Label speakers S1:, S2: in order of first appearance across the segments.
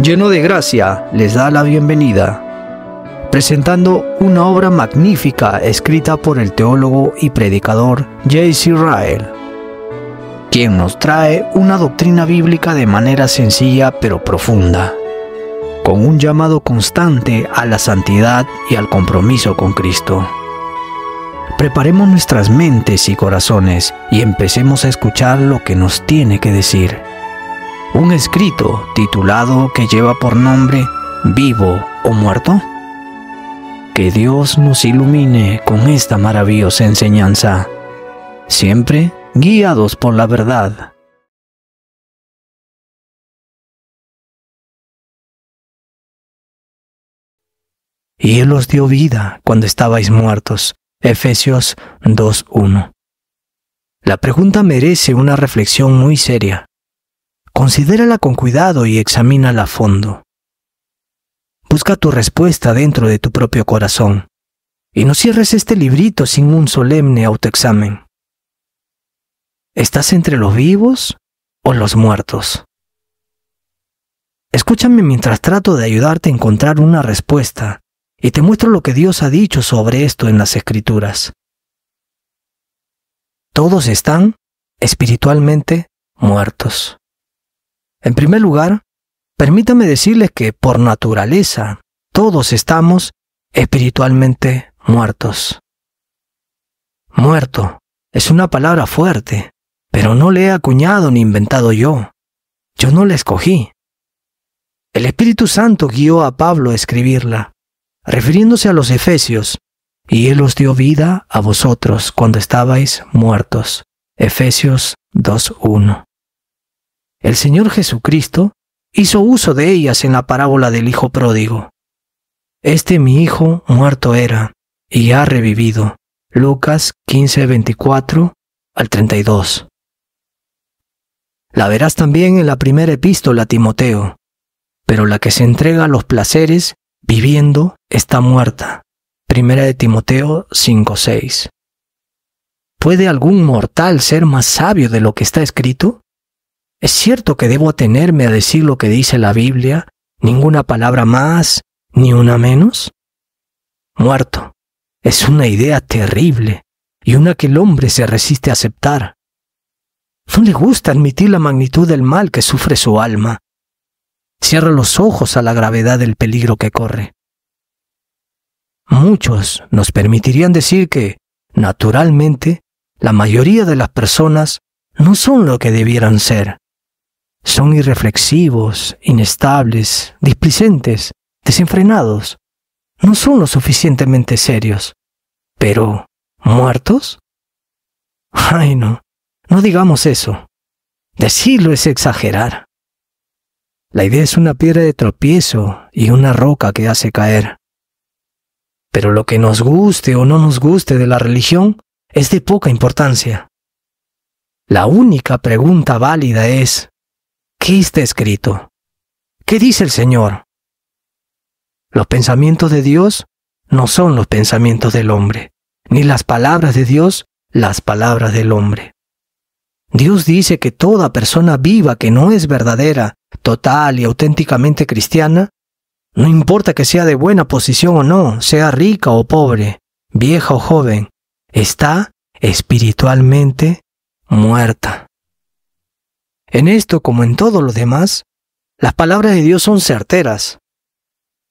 S1: lleno de gracia, les da la bienvenida, presentando una obra magnífica escrita por el teólogo y predicador J.C. Ryle, quien nos trae una doctrina bíblica de manera sencilla pero profunda, con un llamado constante a la santidad y al compromiso con Cristo. Preparemos nuestras mentes y corazones y empecemos a escuchar lo que nos tiene que decir. Un escrito titulado que lleva por nombre ¿Vivo o muerto? Que Dios nos ilumine con esta maravillosa enseñanza, siempre guiados por la verdad. Y Él os dio vida cuando estabais muertos. Efesios 2:1. La pregunta merece una reflexión muy seria. Considérala con cuidado y examínala a fondo. Busca tu respuesta dentro de tu propio corazón y no cierres este librito sin un solemne autoexamen. ¿Estás entre los vivos o los muertos? Escúchame mientras trato de ayudarte a encontrar una respuesta y te muestro lo que Dios ha dicho sobre esto en las Escrituras. Todos están espiritualmente muertos. En primer lugar, permítame decirles que por naturaleza todos estamos espiritualmente muertos. Muerto es una palabra fuerte, pero no la he acuñado ni inventado yo. Yo no la escogí. El Espíritu Santo guió a Pablo a escribirla, refiriéndose a los Efesios, y Él os dio vida a vosotros cuando estabais muertos. Efesios 2:1. El Señor Jesucristo hizo uso de ellas en la parábola del Hijo Pródigo. Este mi hijo muerto era, y ha revivido. Lucas 15:24 al 32. La verás también en la primera epístola a Timoteo. Pero la que se entrega a los placeres, viviendo, está muerta. Primera de Timoteo 5:6. ¿Puede algún mortal ser más sabio de lo que está escrito? ¿Es cierto que debo atenerme a decir lo que dice la Biblia, ninguna palabra más, ni una menos? Muerto es una idea terrible y una que el hombre se resiste a aceptar. No le gusta admitir la magnitud del mal que sufre su alma. Cierra los ojos a la gravedad del peligro que corre. Muchos nos permitirían decir que, naturalmente, la mayoría de las personas no son lo que debieran ser. Son irreflexivos, inestables, displicentes, desenfrenados. No son lo suficientemente serios. Pero, ¿muertos? Ay, no digamos eso. Decirlo es exagerar. La idea es una piedra de tropiezo y una roca que hace caer. Pero lo que nos guste o no nos guste de la religión es de poca importancia. La única pregunta válida es, ¿qué está escrito? ¿Qué dice el Señor? Los pensamientos de Dios no son los pensamientos del hombre, ni las palabras de Dios las palabras del hombre. Dios dice que toda persona viva que no es verdadera, total y auténticamente cristiana, no importa que sea de buena posición o no, sea rica o pobre, vieja o joven, está espiritualmente muerta. En esto, como en todo lo demás, las palabras de Dios son certeras.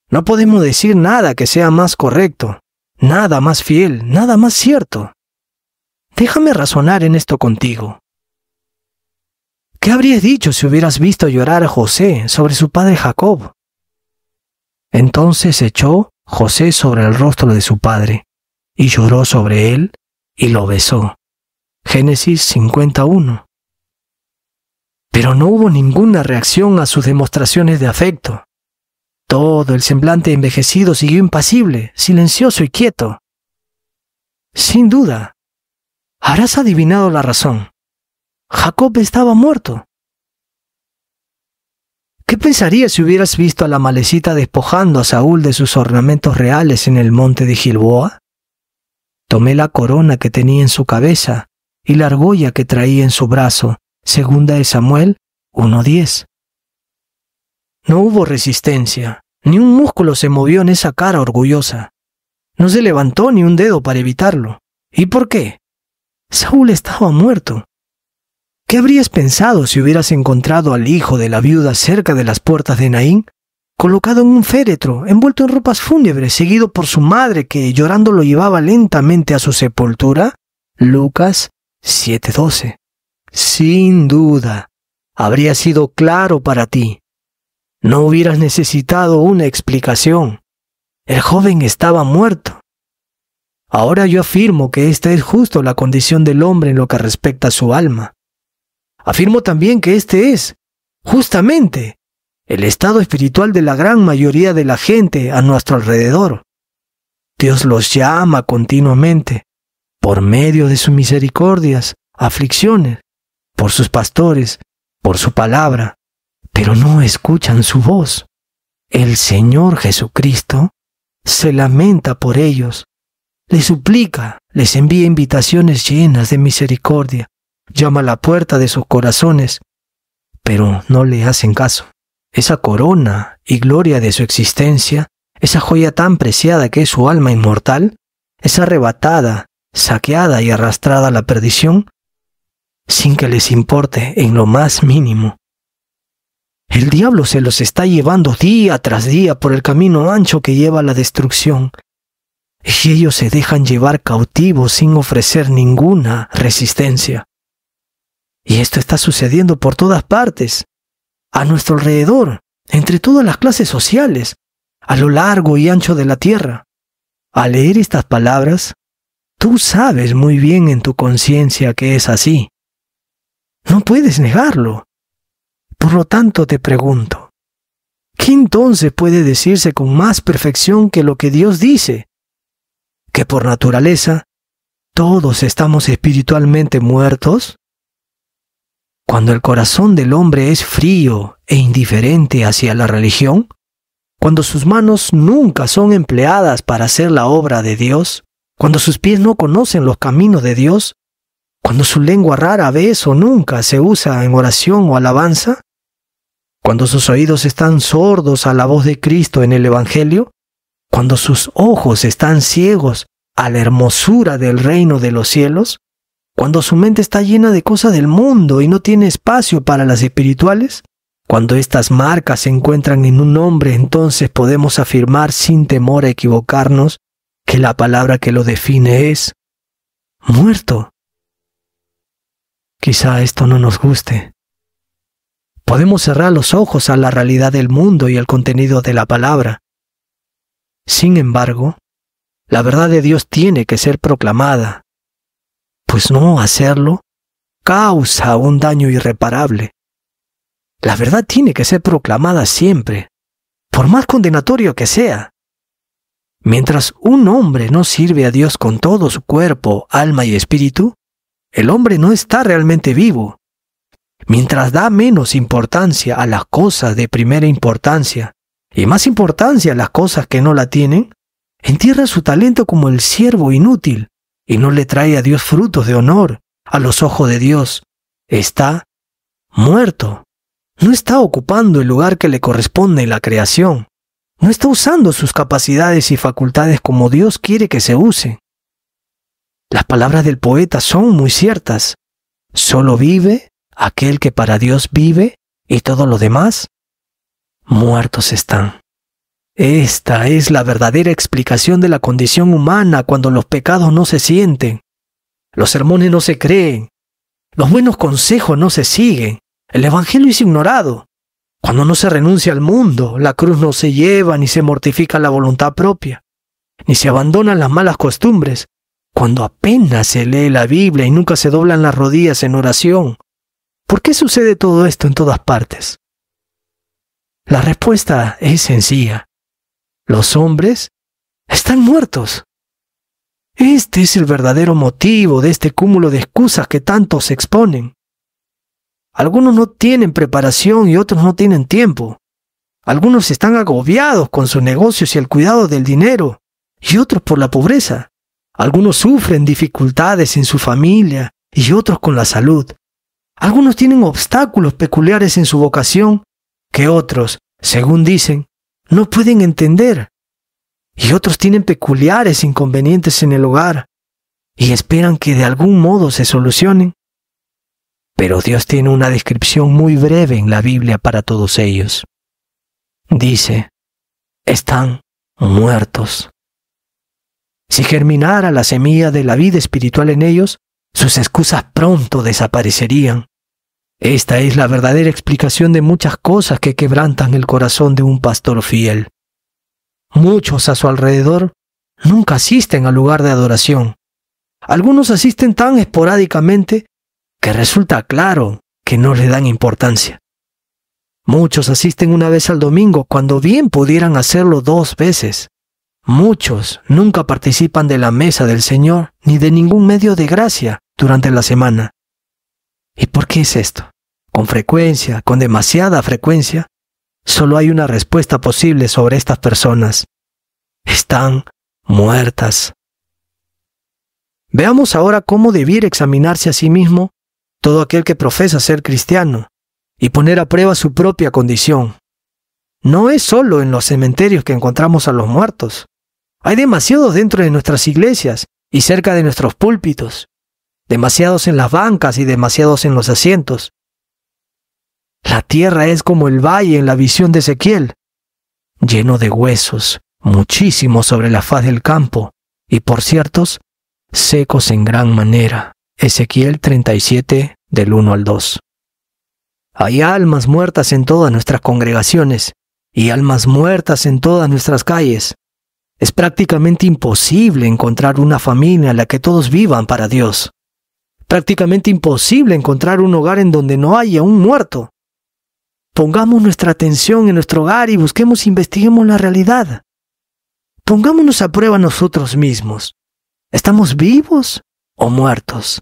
S1: No podemos decir nada que sea más correcto, nada más fiel, nada más cierto. Déjame razonar en esto contigo. ¿Qué habrías dicho si hubieras visto llorar a José sobre su padre Jacob? Entonces echó José sobre el rostro de su padre, y lloró sobre él, y lo besó. Génesis 51. Pero no hubo ninguna reacción a sus demostraciones de afecto. Todo el semblante envejecido siguió impasible, silencioso y quieto. Sin duda, habrás adivinado la razón. Jacob estaba muerto. ¿Qué pensarías si hubieras visto a la Amalecita despojando a Saúl de sus ornamentos reales en el monte de Gilboa? Tomé la corona que tenía en su cabeza y la argolla que traía en su brazo, segunda de Samuel 1:10. No hubo resistencia, ni un músculo se movió en esa cara orgullosa. No se levantó ni un dedo para evitarlo. ¿Y por qué? Saúl estaba muerto. ¿Qué habrías pensado si hubieras encontrado al hijo de la viuda cerca de las puertas de Naín, colocado en un féretro, envuelto en ropas fúnebres, seguido por su madre que llorando lo llevaba lentamente a su sepultura? Lucas 7:12. Sin duda, habría sido claro para ti. No hubieras necesitado una explicación. El joven estaba muerto. Ahora yo afirmo que esta es justo la condición del hombre en lo que respecta a su alma. Afirmo también que este es, justamente, el estado espiritual de la gran mayoría de la gente a nuestro alrededor. Dios los llama continuamente, por medio de sus misericordias, aflicciones, por sus pastores, por su palabra, pero no escuchan su voz. El Señor Jesucristo se lamenta por ellos, les suplica, les envía invitaciones llenas de misericordia, llama a la puerta de sus corazones, pero no le hacen caso. Esa corona y gloria de su existencia, esa joya tan preciada que es su alma inmortal, es arrebatada, saqueada y arrastrada a la perdición, sin que les importe en lo más mínimo. El diablo se los está llevando día tras día por el camino ancho que lleva a la destrucción, y ellos se dejan llevar cautivos sin ofrecer ninguna resistencia. Y esto está sucediendo por todas partes, a nuestro alrededor, entre todas las clases sociales, a lo largo y ancho de la tierra. Al leer estas palabras, tú sabes muy bien en tu conciencia que es así. No puedes negarlo. Por lo tanto te pregunto, ¿qué entonces puede decirse con más perfección que lo que Dios dice? ¿Que por naturaleza todos estamos espiritualmente muertos? Cuando el corazón del hombre es frío e indiferente hacia la religión, cuando sus manos nunca son empleadas para hacer la obra de Dios, cuando sus pies no conocen los caminos de Dios, cuando su lengua rara vez o nunca se usa en oración o alabanza, cuando sus oídos están sordos a la voz de Cristo en el Evangelio, cuando sus ojos están ciegos a la hermosura del reino de los cielos, cuando su mente está llena de cosas del mundo y no tiene espacio para las espirituales, cuando estas marcas se encuentran en un hombre, entonces podemos afirmar sin temor a equivocarnos que la palabra que lo define es muerto. Quizá esto no nos guste. Podemos cerrar los ojos a la realidad del mundo y al contenido de la palabra. Sin embargo, la verdad de Dios tiene que ser proclamada, pues no hacerlo causa un daño irreparable. La verdad tiene que ser proclamada siempre, por más condenatorio que sea. Mientras un hombre no sirve a Dios con todo su cuerpo, alma y espíritu, el hombre no está realmente vivo. Mientras da menos importancia a las cosas de primera importancia y más importancia a las cosas que no la tienen, entierra su talento como el siervo inútil y no le trae a Dios frutos de honor a los ojos de Dios. Está muerto. No está ocupando el lugar que le corresponde en la creación. No está usando sus capacidades y facultades como Dios quiere que se use. Las palabras del poeta son muy ciertas. Solo vive aquel que para Dios vive y todo lo demás, muertos están. Esta es la verdadera explicación de la condición humana cuando los pecados no se sienten, los sermones no se creen, los buenos consejos no se siguen, el evangelio es ignorado. Cuando no se renuncia al mundo, la cruz no se lleva ni se mortifica la voluntad propia, ni se abandonan las malas costumbres, cuando apenas se lee la Biblia y nunca se doblan las rodillas en oración. ¿Por qué sucede todo esto en todas partes? La respuesta es sencilla. Los hombres están muertos. Este es el verdadero motivo de este cúmulo de excusas que tantos exponen. Algunos no tienen preparación y otros no tienen tiempo. Algunos están agobiados con sus negocios y el cuidado del dinero, y otros por la pobreza. Algunos sufren dificultades en su familia y otros con la salud. Algunos tienen obstáculos peculiares en su vocación que otros según dicen, no pueden entender, y otros tienen peculiares inconvenientes en el hogar y esperan que de algún modo se solucionen. Pero Dios tiene una descripción muy breve en la Biblia para todos ellos. Dice, están muertos. Si germinara la semilla de la vida espiritual en ellos, sus excusas pronto desaparecerían. Esta es la verdadera explicación de muchas cosas que quebrantan el corazón de un pastor fiel. Muchos a su alrededor nunca asisten al lugar de adoración. Algunos asisten tan esporádicamente que resulta claro que no le dan importancia. Muchos asisten una vez al domingo cuando bien pudieran hacerlo 2 veces. Muchos nunca participan de la mesa del Señor ni de ningún medio de gracia durante la semana. ¿Y por qué es esto? Con frecuencia, con demasiada frecuencia, solo hay una respuesta posible sobre estas personas. Están muertas. Veamos ahora cómo debiera examinarse a sí mismo todo aquel que profesa ser cristiano y poner a prueba su propia condición. No es solo en los cementerios que encontramos a los muertos. Hay demasiados dentro de nuestras iglesias y cerca de nuestros púlpitos, demasiados en las bancas y demasiados en los asientos. La tierra es como el valle en la visión de Ezequiel, lleno de huesos, muchísimos sobre la faz del campo, y por ciertos, secos en gran manera. Ezequiel 37, del 1 al 2. Hay almas muertas en todas nuestras congregaciones y almas muertas en todas nuestras calles. Es prácticamente imposible encontrar una familia en la que todos vivan para Dios. Prácticamente imposible encontrar un hogar en donde no haya un muerto. Pongamos nuestra atención en nuestro hogar y busquemos e investiguemos la realidad. Pongámonos a prueba nosotros mismos. ¿Estamos vivos o muertos?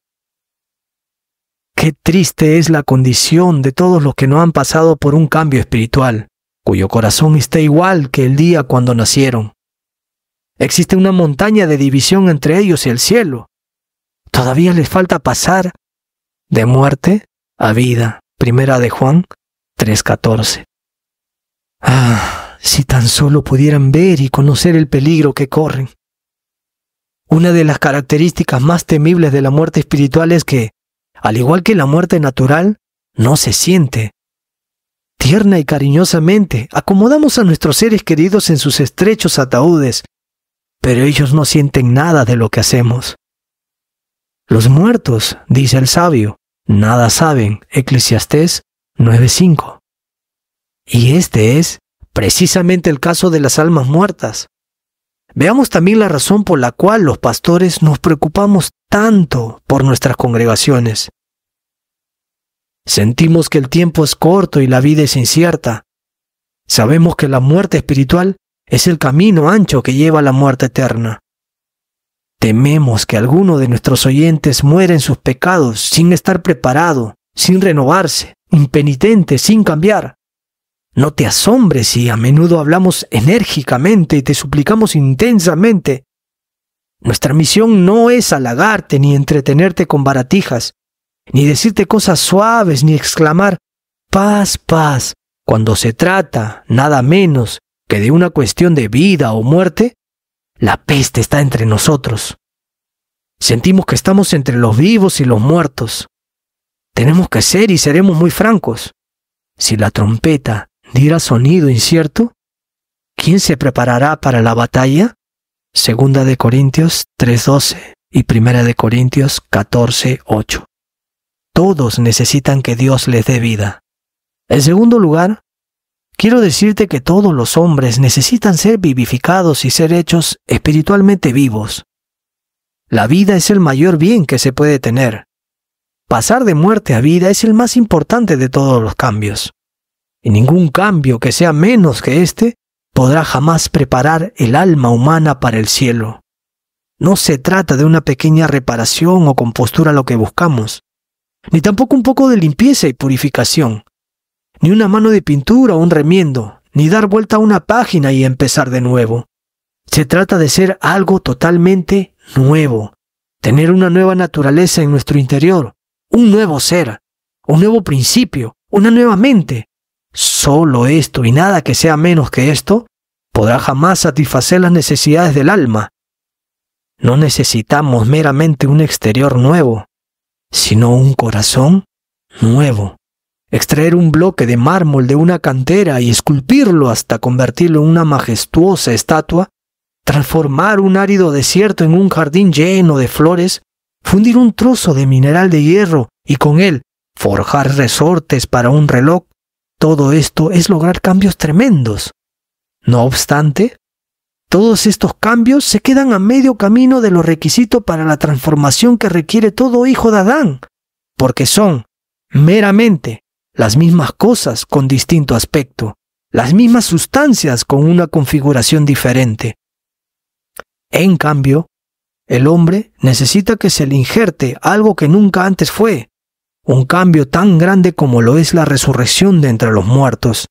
S1: Qué triste es la condición de todos los que no han pasado por un cambio espiritual, cuyo corazón está igual que el día cuando nacieron. Existe una montaña de división entre ellos y el cielo. Todavía les falta pasar de muerte a vida. Primera de Juan 3:14. Si tan solo pudieran ver y conocer el peligro que corren. Una de las características más temibles de la muerte espiritual es que, al igual que la muerte natural, no se siente. Tierna y cariñosamente acomodamos a nuestros seres queridos en sus estrechos ataúdes, pero ellos no sienten nada de lo que hacemos. Los muertos, dice el sabio, nada saben. Eclesiastés 9:5. Y este es precisamente el caso de las almas muertas. Veamos también la razón por la cual los pastores nos preocupamos tanto por nuestras congregaciones. Sentimos que el tiempo es corto y la vida es incierta. Sabemos que la muerte espiritual es el camino ancho que lleva a la muerte eterna. Tememos que alguno de nuestros oyentes muera en sus pecados sin estar preparado, sin renovarse, impenitente, sin cambiar. No te asombres si a menudo hablamos enérgicamente y te suplicamos intensamente. Nuestra misión no es halagarte ni entretenerte con baratijas, ni decirte cosas suaves, ni exclamar «paz, paz». Cuando se trata nada menos que de una cuestión de vida o muerte, la peste está entre nosotros. Sentimos que estamos entre los vivos y los muertos. Tenemos que ser y seremos muy francos. Si la trompeta diera sonido incierto, ¿quién se preparará para la batalla? 2 de Corintios 3:12 y 1 de Corintios 14:8. Todos necesitan que Dios les dé vida. En segundo lugar, quiero decirte que todos los hombres necesitan ser vivificados y ser hechos espiritualmente vivos. La vida es el mayor bien que se puede tener. Pasar de muerte a vida es el más importante de todos los cambios. Y ningún cambio que sea menos que este podrá jamás preparar el alma humana para el cielo. No se trata de una pequeña reparación o compostura lo que buscamos, ni tampoco un poco de limpieza y purificación, ni una mano de pintura o un remiendo, ni dar vuelta a una página y empezar de nuevo. Se trata de ser algo totalmente nuevo, tener una nueva naturaleza en nuestro interior, un nuevo ser, un nuevo principio, una nueva mente, Solo esto y nada que sea menos que esto podrá jamás satisfacer las necesidades del alma. No necesitamos meramente un exterior nuevo, sino un corazón nuevo. Extraer un bloque de mármol de una cantera y esculpirlo hasta convertirlo en una majestuosa estatua, transformar un árido desierto en un jardín lleno de flores, fundir un trozo de mineral de hierro y con él forjar resortes para un reloj, todo esto es lograr cambios tremendos. No obstante, todos estos cambios se quedan a medio camino de los requisitos para la transformación que requiere todo hijo de Adán, porque son meramente las mismas cosas con distinto aspecto, las mismas sustancias con una configuración diferente. En cambio, el hombre necesita que se le injerte algo que nunca antes fue, un cambio tan grande como lo es la resurrección de entre los muertos.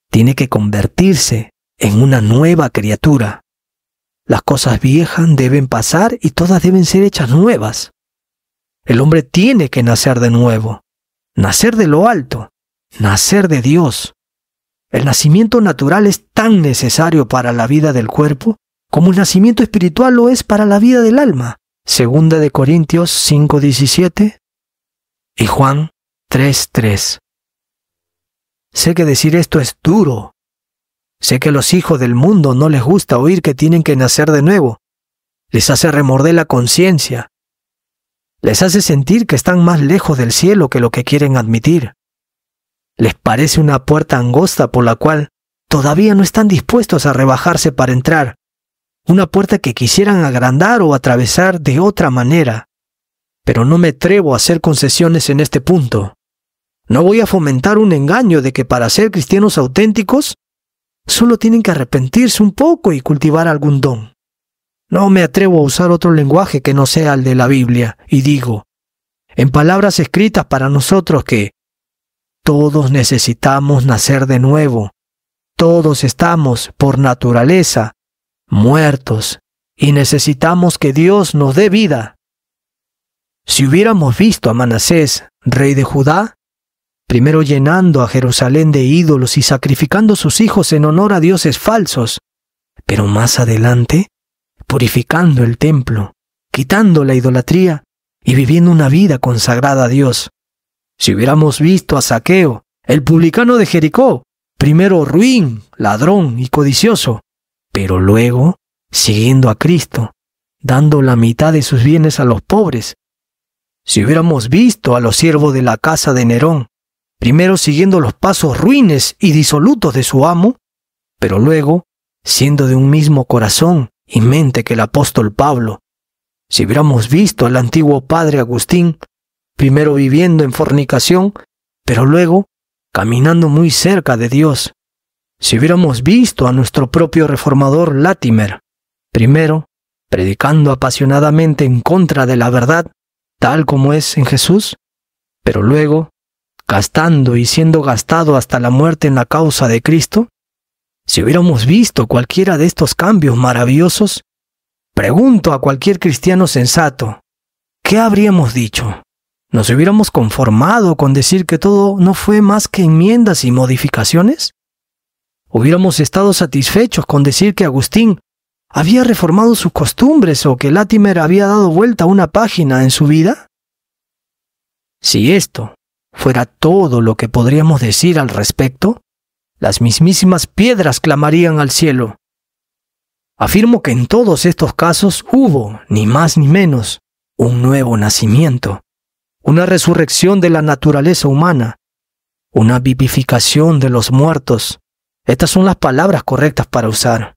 S1: Tiene que convertirse en una nueva criatura. Las cosas viejas deben pasar y todas deben ser hechas nuevas. El hombre tiene que nacer de nuevo, nacer de lo alto, nacer de Dios. El nacimiento natural es tan necesario para la vida del cuerpo como el nacimiento espiritual lo es para la vida del alma. 2 Corintios 5:17 y Juan 3:3. Sé que decir esto es duro. Sé que a los hijos del mundo no les gusta oír que tienen que nacer de nuevo. Les hace remorder la conciencia. Les hace sentir que están más lejos del cielo que lo que quieren admitir. Les parece una puerta angosta por la cual todavía no están dispuestos a rebajarse para entrar. Una puerta que quisieran agrandar o atravesar de otra manera. Pero no me atrevo a hacer concesiones en este punto. No voy a fomentar un engaño de que para ser cristianos auténticos solo tienen que arrepentirse un poco y cultivar algún don. No me atrevo a usar otro lenguaje que no sea el de la Biblia y digo, en palabras escritas para nosotros, que todos necesitamos nacer de nuevo. Todos estamos, por naturaleza, muertos y necesitamos que Dios nos dé vida. Si hubiéramos visto a Manasés, rey de Judá, primero llenando a Jerusalén de ídolos y sacrificando sus hijos en honor a dioses falsos, pero más adelante, purificando el templo, quitando la idolatría y viviendo una vida consagrada a Dios. Si hubiéramos visto a Zaqueo, el publicano de Jericó, primero ruin, ladrón y codicioso, pero luego siguiendo a Cristo, dando la mitad de sus bienes a los pobres. Si hubiéramos visto a los siervos de la casa de Nerón, primero siguiendo los pasos ruines y disolutos de su amo, pero luego siendo de un mismo corazón y mente que el apóstol Pablo. Si hubiéramos visto al antiguo padre Agustín, primero viviendo en fornicación, pero luego caminando muy cerca de Dios. Si hubiéramos visto a nuestro propio reformador Latimer, primero predicando apasionadamente en contra de la verdad, tal como es en Jesús, pero luego gastando y siendo gastado hasta la muerte en la causa de Cristo. Si hubiéramos visto cualquiera de estos cambios maravillosos, pregunto a cualquier cristiano sensato, ¿qué habríamos dicho? ¿Nos hubiéramos conformado con decir que todo no fue más que enmiendas y modificaciones? ¿Hubiéramos estado satisfechos con decir que Agustín había reformado sus costumbres o que Latimer había dado vuelta a una página en su vida? Si esto fuera todo lo que podríamos decir al respecto, las mismísimas piedras clamarían al cielo. Afirmo que en todos estos casos hubo, ni más ni menos, un nuevo nacimiento, una resurrección de la naturaleza humana, una vivificación de los muertos. Estas son las palabras correctas para usar.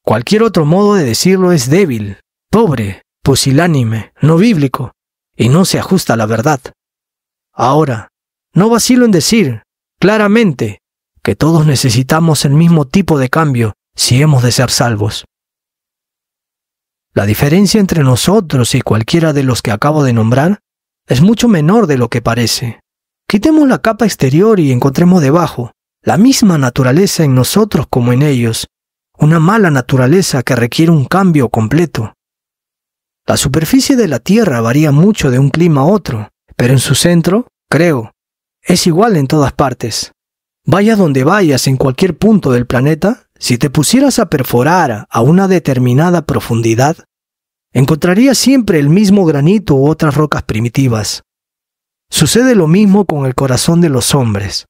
S1: Cualquier otro modo de decirlo es débil, pobre, pusilánime, no bíblico, y no se ajusta a la verdad. Ahora, no vacilo en decir, claramente, que todos necesitamos el mismo tipo de cambio si hemos de ser salvos. La diferencia entre nosotros y cualquiera de los que acabo de nombrar es mucho menor de lo que parece. Quitemos la capa exterior y encontremos debajo la misma naturaleza en nosotros como en ellos, una mala naturaleza que requiere un cambio completo. La superficie de la Tierra varía mucho de un clima a otro, pero en su centro, creo, es igual en todas partes. Vayas donde vayas en cualquier punto del planeta, si te pusieras a perforar a una determinada profundidad, encontrarías siempre el mismo granito u otras rocas primitivas. Sucede lo mismo con el corazón de los hombres.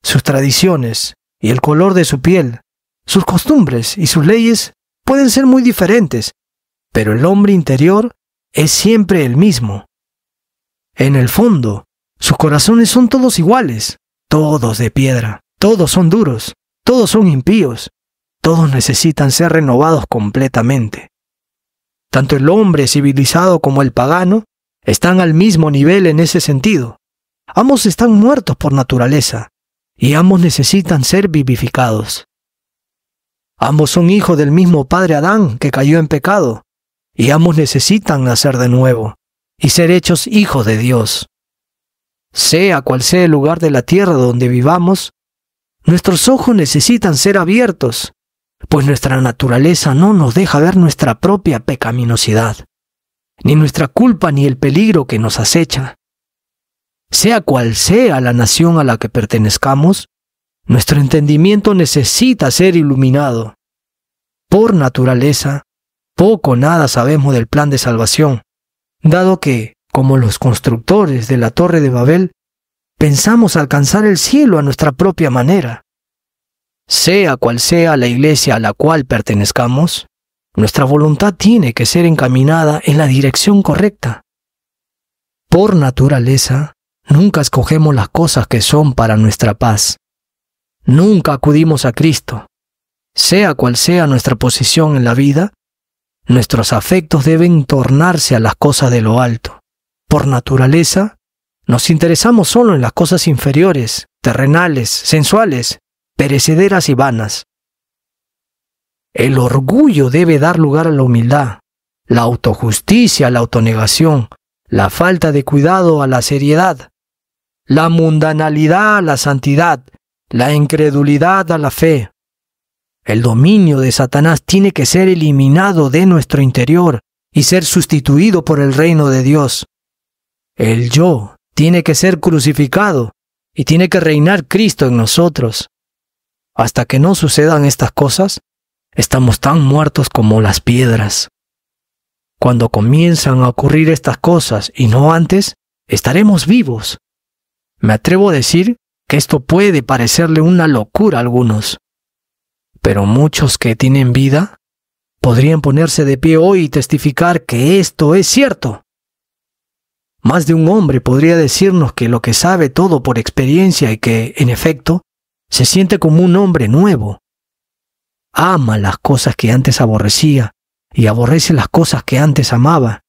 S1: Sus tradiciones y el color de su piel, sus costumbres y sus leyes pueden ser muy diferentes, pero el hombre interior es siempre el mismo. En el fondo, sus corazones son todos iguales, todos de piedra, todos son duros, todos son impíos, todos necesitan ser renovados completamente. Tanto el hombre civilizado como el pagano están al mismo nivel en ese sentido. Ambos están muertos por naturaleza y ambos necesitan ser vivificados. Ambos son hijos del mismo padre Adán que cayó en pecado y ambos necesitan nacer de nuevo y ser hechos hijos de Dios. Sea cual sea el lugar de la tierra donde vivamos, nuestros ojos necesitan ser abiertos, pues nuestra naturaleza no nos deja ver nuestra propia pecaminosidad, ni nuestra culpa ni el peligro que nos acecha. Sea cual sea la nación a la que pertenezcamos, nuestro entendimiento necesita ser iluminado. Por naturaleza, poco o nada sabemos del plan de salvación, dado que, como los constructores de la Torre de Babel, pensamos alcanzar el cielo a nuestra propia manera. Sea cual sea la iglesia a la cual pertenezcamos, nuestra voluntad tiene que ser encaminada en la dirección correcta. Por naturaleza, nunca escogemos las cosas que son para nuestra paz. Nunca acudimos a Cristo. Sea cual sea nuestra posición en la vida, nuestros afectos deben tornarse a las cosas de lo alto. Por naturaleza, nos interesamos solo en las cosas inferiores, terrenales, sensuales, perecederas y vanas. El orgullo debe dar lugar a la humildad, la autojusticia a la autonegación, la falta de cuidado a la seriedad, la mundanalidad a la santidad, la incredulidad a la fe. El dominio de Satanás tiene que ser eliminado de nuestro interior y ser sustituido por el reino de Dios. El yo tiene que ser crucificado y tiene que reinar Cristo en nosotros. Hasta que no sucedan estas cosas, estamos tan muertos como las piedras. Cuando comienzan a ocurrir estas cosas y no antes, estaremos vivos. Me atrevo a decir que esto puede parecerle una locura a algunos, pero muchos que tienen vida podrían ponerse de pie hoy y testificar que esto es cierto. Más de un hombre podría decirnos que lo que sabe todo por experiencia y que, en efecto, se siente como un hombre nuevo. Ama las cosas que antes aborrecía y aborrece las cosas que antes amaba.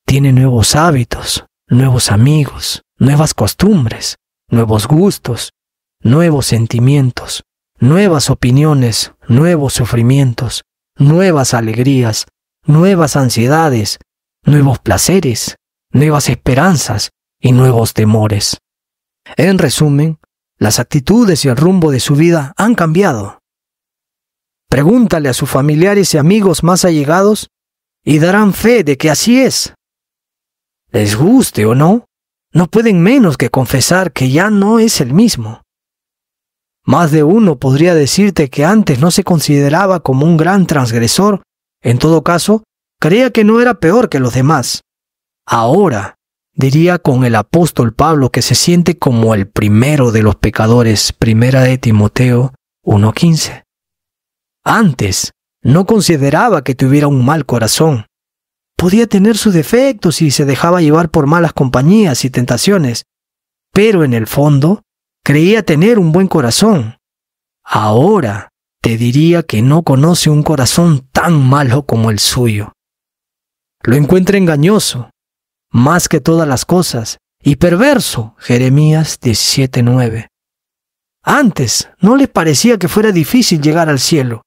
S1: Tiene nuevos hábitos, nuevos amigos, nuevas costumbres, nuevos gustos, nuevos sentimientos, nuevas opiniones, nuevos sufrimientos, nuevas alegrías, nuevas ansiedades, nuevos placeres, nuevas esperanzas y nuevos temores. En resumen, las actitudes y el rumbo de su vida han cambiado. Pregúntale a sus familiares y amigos más allegados y darán fe de que así es. Les guste o no, no pueden menos que confesar que ya no es el mismo. Más de uno podría decirte que antes no se consideraba como un gran transgresor, en todo caso, creía que no era peor que los demás. Ahora, diría con el apóstol Pablo que se siente como el primero de los pecadores, 1 de Timoteo 1:15. Antes, no consideraba que tuviera un mal corazón. Podía tener sus defectos y se dejaba llevar por malas compañías y tentaciones, pero en el fondo, creía tener un buen corazón. Ahora, te diría que no conoce un corazón tan malo como el suyo. Lo encuentra engañoso, más que todas las cosas, y perverso, Jeremías 17:9. Antes no les parecía que fuera difícil llegar al cielo.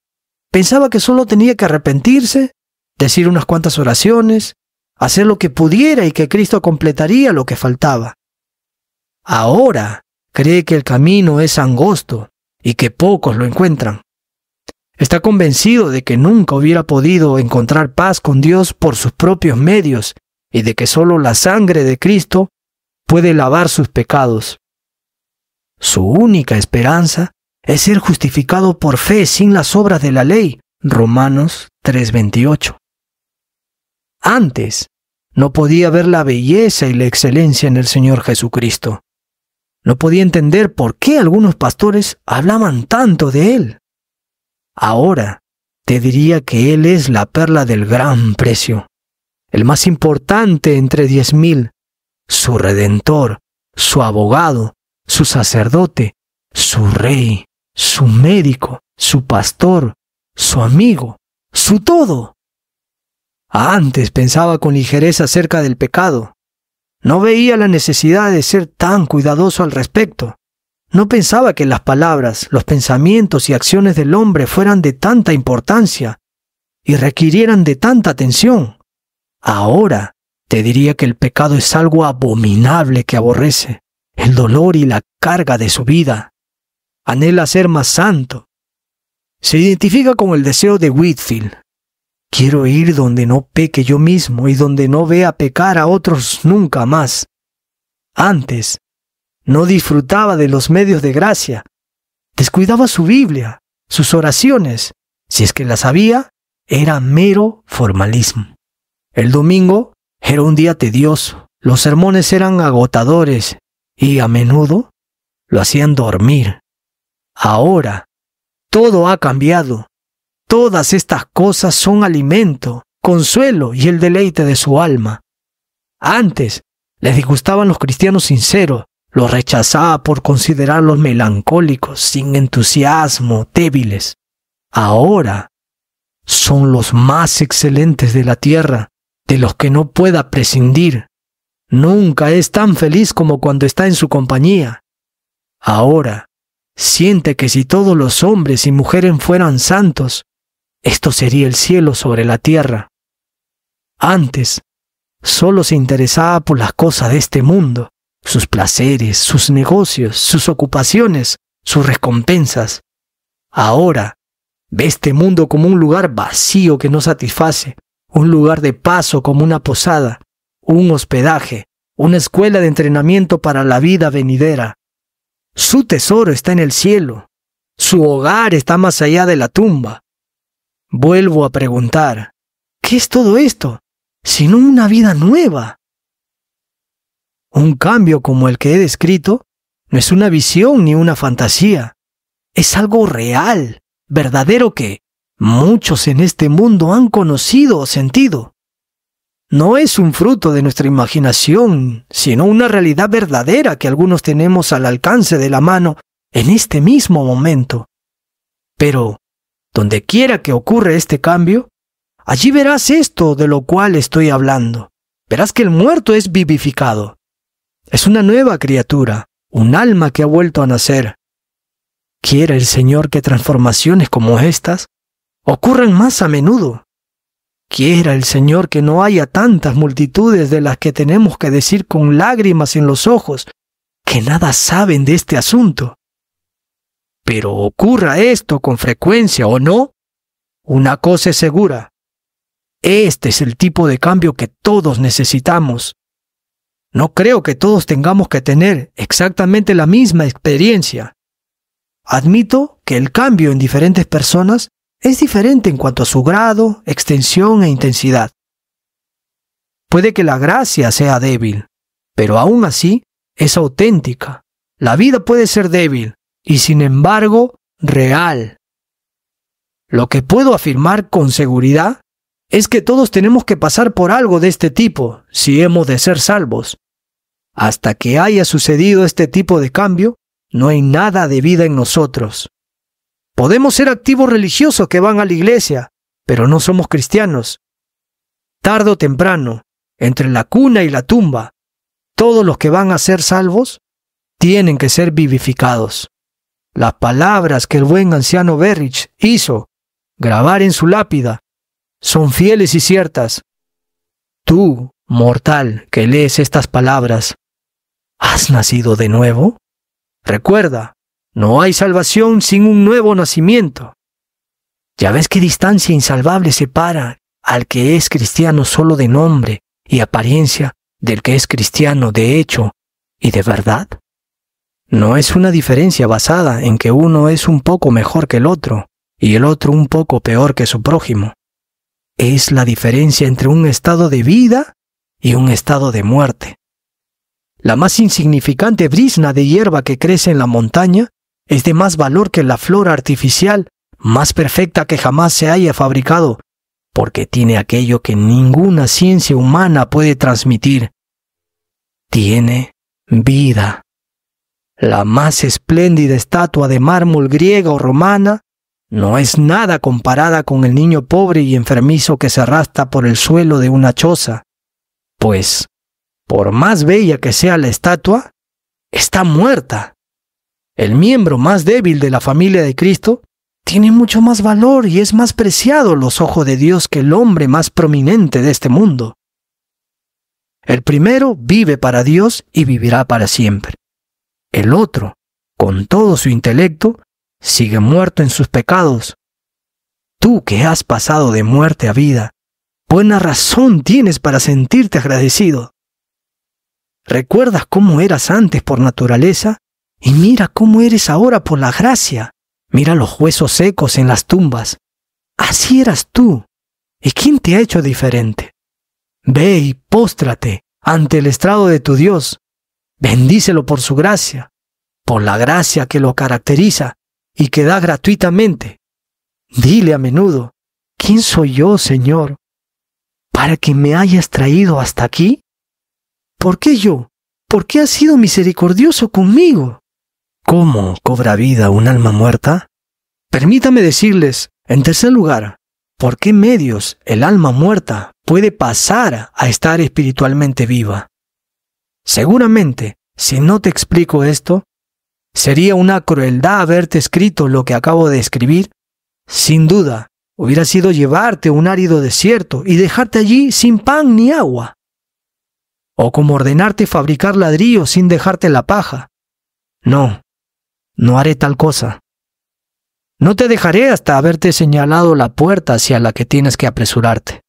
S1: Pensaba que solo tenía que arrepentirse, decir unas cuantas oraciones, hacer lo que pudiera y que Cristo completaría lo que faltaba. Ahora cree que el camino es angosto y que pocos lo encuentran. Está convencido de que nunca hubiera podido encontrar paz con Dios por sus propios medios y de que solo la sangre de Cristo puede lavar sus pecados. Su única esperanza es ser justificado por fe sin las obras de la ley. Romanos 3:28. Antes, no podía ver la belleza y la excelencia en el Señor Jesucristo. No podía entender por qué algunos pastores hablaban tanto de Él. Ahora, te diría que Él es la perla del gran precio, el más importante entre 10,000, su Redentor, su abogado, su sacerdote, su rey, su médico, su pastor, su amigo, su todo. Antes pensaba con ligereza acerca del pecado. No veía la necesidad de ser tan cuidadoso al respecto. No pensaba que las palabras, los pensamientos y acciones del hombre fueran de tanta importancia y requirieran de tanta atención. Ahora te diría que el pecado es algo abominable que aborrece, el dolor y la carga de su vida. Anhela ser más santo. Se identifica con el deseo de Whitefield. Quiero ir donde no peque yo mismo y donde no vea pecar a otros nunca más. Antes, no disfrutaba de los medios de gracia. Descuidaba su Biblia, sus oraciones. Si es que las había, era mero formalismo. El domingo era un día tedioso. Los sermones eran agotadores y a menudo lo hacían dormir. Ahora, todo ha cambiado. Todas estas cosas son alimento, consuelo y el deleite de su alma. Antes, les disgustaban los cristianos sinceros, los rechazaba por considerarlos melancólicos, sin entusiasmo, débiles. Ahora, son los más excelentes de la tierra, de los que no pueda prescindir. Nunca es tan feliz como cuando está en su compañía. Ahora, siente que si todos los hombres y mujeres fueran santos, esto sería el cielo sobre la tierra. Antes, solo se interesaba por las cosas de este mundo, sus placeres, sus negocios, sus ocupaciones, sus recompensas. Ahora, ve este mundo como un lugar vacío que no satisface, un lugar de paso como una posada, un hospedaje, una escuela de entrenamiento para la vida venidera. Su tesoro está en el cielo, su hogar está más allá de la tumba. Vuelvo a preguntar, ¿qué es todo esto, sino una vida nueva? Un cambio como el que he descrito no es una visión ni una fantasía. Es algo real, verdadero que muchos en este mundo han conocido o sentido. No es un fruto de nuestra imaginación, sino una realidad verdadera que algunos tenemos al alcance de la mano en este mismo momento. Pero, donde quiera que ocurra este cambio, allí verás esto de lo cual estoy hablando. Verás que el muerto es vivificado. Es una nueva criatura, un alma que ha vuelto a nacer. Quiere el Señor que transformaciones como estas ocurran más a menudo. Quiera el Señor que no haya tantas multitudes de las que tenemos que decir con lágrimas en los ojos que nada saben de este asunto. Pero ocurra esto con frecuencia o no, una cosa es segura. Este es el tipo de cambio que todos necesitamos. No creo que todos tengamos que tener exactamente la misma experiencia. Admito que el cambio en diferentes personas es diferente en cuanto a su grado, extensión e intensidad. Puede que la gracia sea débil, pero aún así es auténtica. La vida puede ser débil y sin embargo real. Lo que puedo afirmar con seguridad es que todos tenemos que pasar por algo de este tipo si hemos de ser salvos. Hasta que haya sucedido este tipo de cambio, no hay nada de vida en nosotros. Podemos ser activos religiosos que van a la iglesia, pero no somos cristianos. Tarde o temprano, entre la cuna y la tumba, todos los que van a ser salvos tienen que ser vivificados. Las palabras que el buen anciano Berrich hizo grabar en su lápida son fieles y ciertas. Tú, mortal, que lees estas palabras, ¿has nacido de nuevo? Recuerda, no hay salvación sin un nuevo nacimiento. ¿Ya ves qué distancia insalvable separa al que es cristiano solo de nombre y apariencia del que es cristiano de hecho y de verdad? No es una diferencia basada en que uno es un poco mejor que el otro y el otro un poco peor que su prójimo. Es la diferencia entre un estado de vida y un estado de muerte. La más insignificante brizna de hierba que crece en la montaña es de más valor que la flor artificial más perfecta que jamás se haya fabricado, porque tiene aquello que ninguna ciencia humana puede transmitir. Tiene vida. La más espléndida estatua de mármol griega o romana no es nada comparada con el niño pobre y enfermizo que se arrastra por el suelo de una choza, pues, por más bella que sea la estatua, está muerta. El miembro más débil de la familia de Cristo tiene mucho más valor y es más preciado a los ojos de Dios que el hombre más prominente de este mundo. El primero vive para Dios y vivirá para siempre. El otro, con todo su intelecto, sigue muerto en sus pecados. Tú que has pasado de muerte a vida, buena razón tienes para sentirte agradecido. ¿Recuerdas cómo eras antes por naturaleza? Y mira cómo eres ahora por la gracia. Mira los huesos secos en las tumbas. Así eras tú. ¿Y quién te ha hecho diferente? Ve y póstrate ante el estrado de tu Dios. Bendícelo por su gracia, por la gracia que lo caracteriza y que da gratuitamente. Dile a menudo, ¿quién soy yo, Señor, para que me hayas traído hasta aquí? ¿Por qué yo? ¿Por qué has sido misericordioso conmigo? ¿Cómo cobra vida un alma muerta? Permítame decirles, en tercer lugar, ¿por qué medios el alma muerta puede pasar a estar espiritualmente viva? Seguramente, si no te explico esto, sería una crueldad haberte escrito lo que acabo de escribir. Sin duda, hubiera sido llevarte a un árido desierto y dejarte allí sin pan ni agua. O como ordenarte fabricar ladrillos sin dejarte la paja. No, no haré tal cosa. No te dejaré hasta haberte señalado la puerta hacia la que tienes que apresurarte.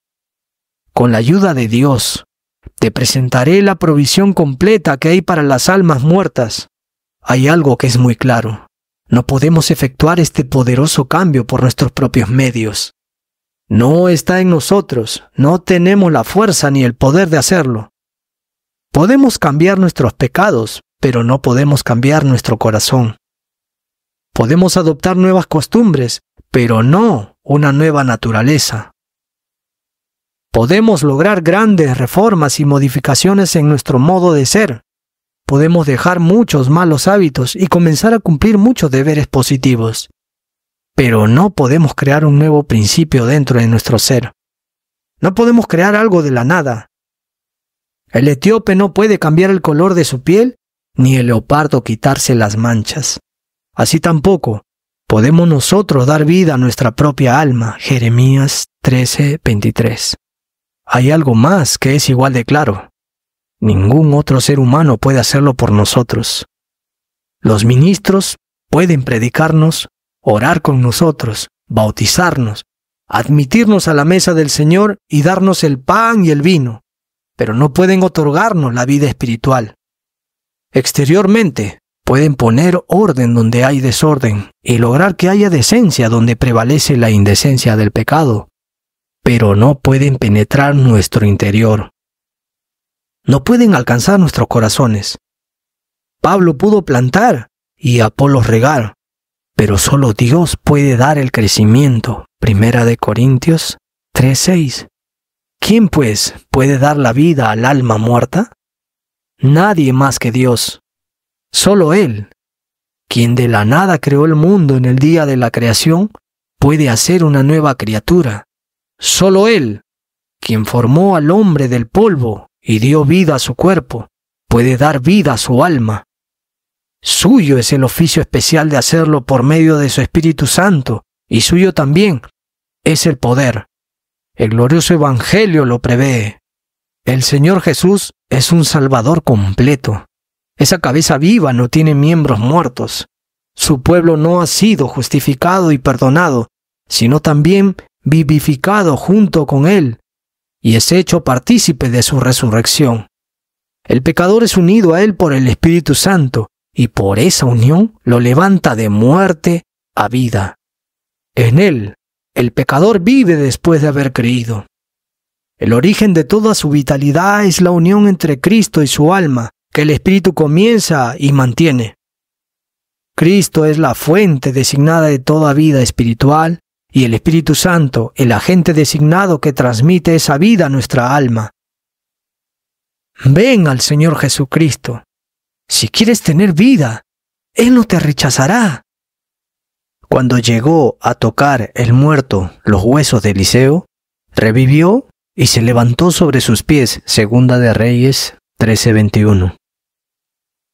S1: Con la ayuda de Dios, te presentaré la provisión completa que hay para las almas muertas. Hay algo que es muy claro. No podemos efectuar este poderoso cambio por nuestros propios medios. No está en nosotros, no tenemos la fuerza ni el poder de hacerlo. Podemos cambiar nuestros pecados, pero no podemos cambiar nuestro corazón. Podemos adoptar nuevas costumbres, pero no una nueva naturaleza. Podemos lograr grandes reformas y modificaciones en nuestro modo de ser. Podemos dejar muchos malos hábitos y comenzar a cumplir muchos deberes positivos. Pero no podemos crear un nuevo principio dentro de nuestro ser. No podemos crear algo de la nada. El etíope no puede cambiar el color de su piel, ni el leopardo quitarse las manchas. Así tampoco podemos nosotros dar vida a nuestra propia alma. Jeremías 13:23. Hay algo más que es igual de claro. Ningún otro ser humano puede hacerlo por nosotros. Los ministros pueden predicarnos, orar con nosotros, bautizarnos, admitirnos a la mesa del Señor y darnos el pan y el vino, pero no pueden otorgarnos la vida espiritual. Exteriormente, pueden poner orden donde hay desorden y lograr que haya decencia donde prevalece la indecencia del pecado, pero no pueden penetrar nuestro interior. No pueden alcanzar nuestros corazones. Pablo pudo plantar y Apolos regar, pero solo Dios puede dar el crecimiento. 1 Corintios 3:6. ¿Quién pues puede dar la vida al alma muerta? Nadie más que Dios. Solo Él, quien de la nada creó el mundo en el día de la creación, puede hacer una nueva criatura. Solo Él, quien formó al hombre del polvo y dio vida a su cuerpo, puede dar vida a su alma. Suyo es el oficio especial de hacerlo por medio de su Espíritu Santo, y suyo también es el poder. El glorioso Evangelio lo prevé. El Señor Jesús es un Salvador completo. Esa cabeza viva no tiene miembros muertos. Su pueblo no ha sido justificado y perdonado, sino también vivificado junto con Él, y es hecho partícipe de su resurrección. El pecador es unido a Él por el Espíritu Santo, y por esa unión lo levanta de muerte a vida. En Él, el pecador vive después de haber creído. El origen de toda su vitalidad es la unión entre Cristo y su alma, que el Espíritu comienza y mantiene. Cristo es la fuente designada de toda vida espiritual y el Espíritu Santo, el agente designado que transmite esa vida a nuestra alma. Ven al Señor Jesucristo. Si quieres tener vida, Él no te rechazará. Cuando llegó a tocar el muerto los huesos de Eliseo, revivió y se levantó sobre sus pies. Segunda de Reyes 13:21.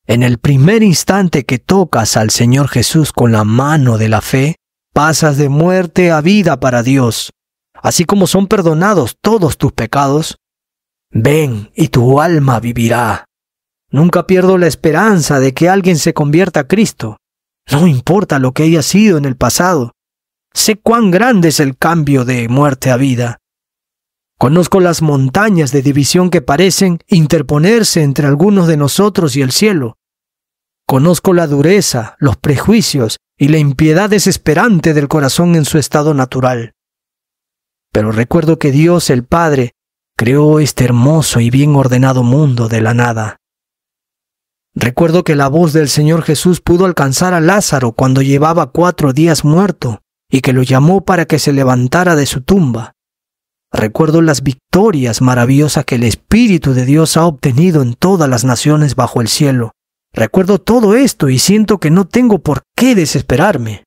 S1: En el primer instante que tocas al Señor Jesús con la mano de la fe, pasas de muerte a vida para Dios. Así como son perdonados todos tus pecados, ven y tu alma vivirá. Nunca pierdo la esperanza de que alguien se convierta a Cristo. No importa lo que haya sido en el pasado. Sé cuán grande es el cambio de muerte a vida. Conozco las montañas de división que parecen interponerse entre algunos de nosotros y el cielo. Conozco la dureza, los prejuicios y la impiedad desesperante del corazón en su estado natural. Pero recuerdo que Dios el Padre creó este hermoso y bien ordenado mundo de la nada. Recuerdo que la voz del Señor Jesús pudo alcanzar a Lázaro cuando llevaba 4 días muerto y que lo llamó para que se levantara de su tumba. Recuerdo las victorias maravillosas que el Espíritu de Dios ha obtenido en todas las naciones bajo el cielo. Recuerdo todo esto y siento que no tengo por qué desesperarme.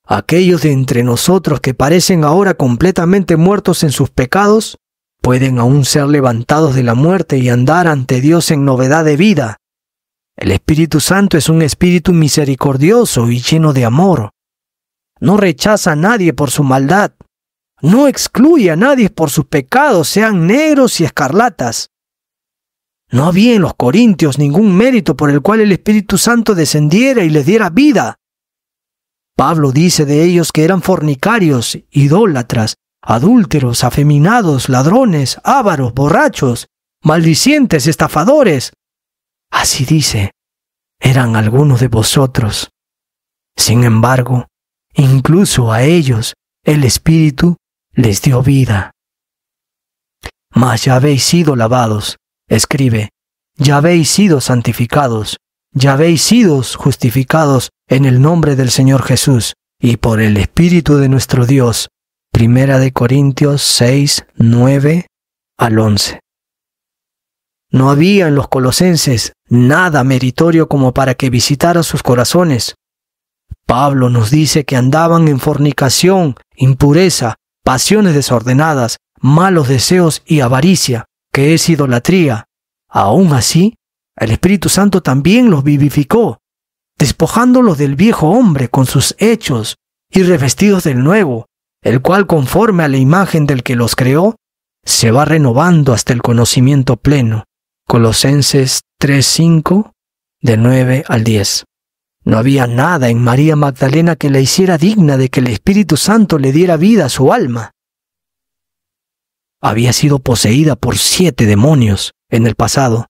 S1: Aquellos de entre nosotros que parecen ahora completamente muertos en sus pecados, pueden aún ser levantados de la muerte y andar ante Dios en novedad de vida. El Espíritu Santo es un espíritu misericordioso y lleno de amor. No rechaza a nadie por su maldad. No excluye a nadie por sus pecados, sean negros y escarlatas. No había en los corintios ningún mérito por el cual el Espíritu Santo descendiera y les diera vida. Pablo dice de ellos que eran fornicarios, idólatras, adúlteros, afeminados, ladrones, ávaros, borrachos, maldicientes, estafadores. Así dice, eran algunos de vosotros. Sin embargo, incluso a ellos el Espíritu les dio vida. Mas ya habéis sido lavados, escribe, ya habéis sido santificados, ya habéis sido justificados en el nombre del Señor Jesús y por el Espíritu de nuestro Dios. Primera de Corintios 6, 9 al 11. No había en los colosenses nada meritorio como para que visitara sus corazones. Pablo nos dice que andaban en fornicación, impureza, pasiones desordenadas, malos deseos y avaricia, que es idolatría. Aún así, el Espíritu Santo también los vivificó, despojándolos del viejo hombre con sus hechos y revestidos del nuevo, el cual conforme a la imagen del que los creó, se va renovando hasta el conocimiento pleno. Colosenses 3:5, de 9 al 10. No había nada en María Magdalena que la hiciera digna de que el Espíritu Santo le diera vida a su alma. Había sido poseída por 7 demonios en el pasado.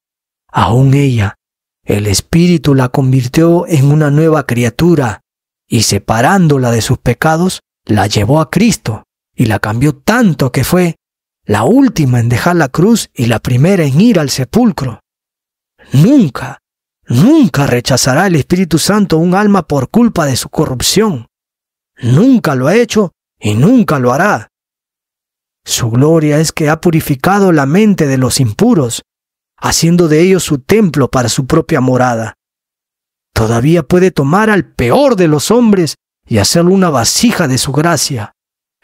S1: Aún ella, el Espíritu la convirtió en una nueva criatura y separándola de sus pecados, la llevó a Cristo y la cambió tanto que fue la última en dejar la cruz y la primera en ir al sepulcro. Nunca rechazará el Espíritu Santo un alma por culpa de su corrupción. Nunca lo ha hecho y nunca lo hará. Su gloria es que ha purificado la mente de los impuros, haciendo de ellos su templo para su propia morada. Todavía puede tomar al peor de los hombres y hacerlo una vasija de su gracia.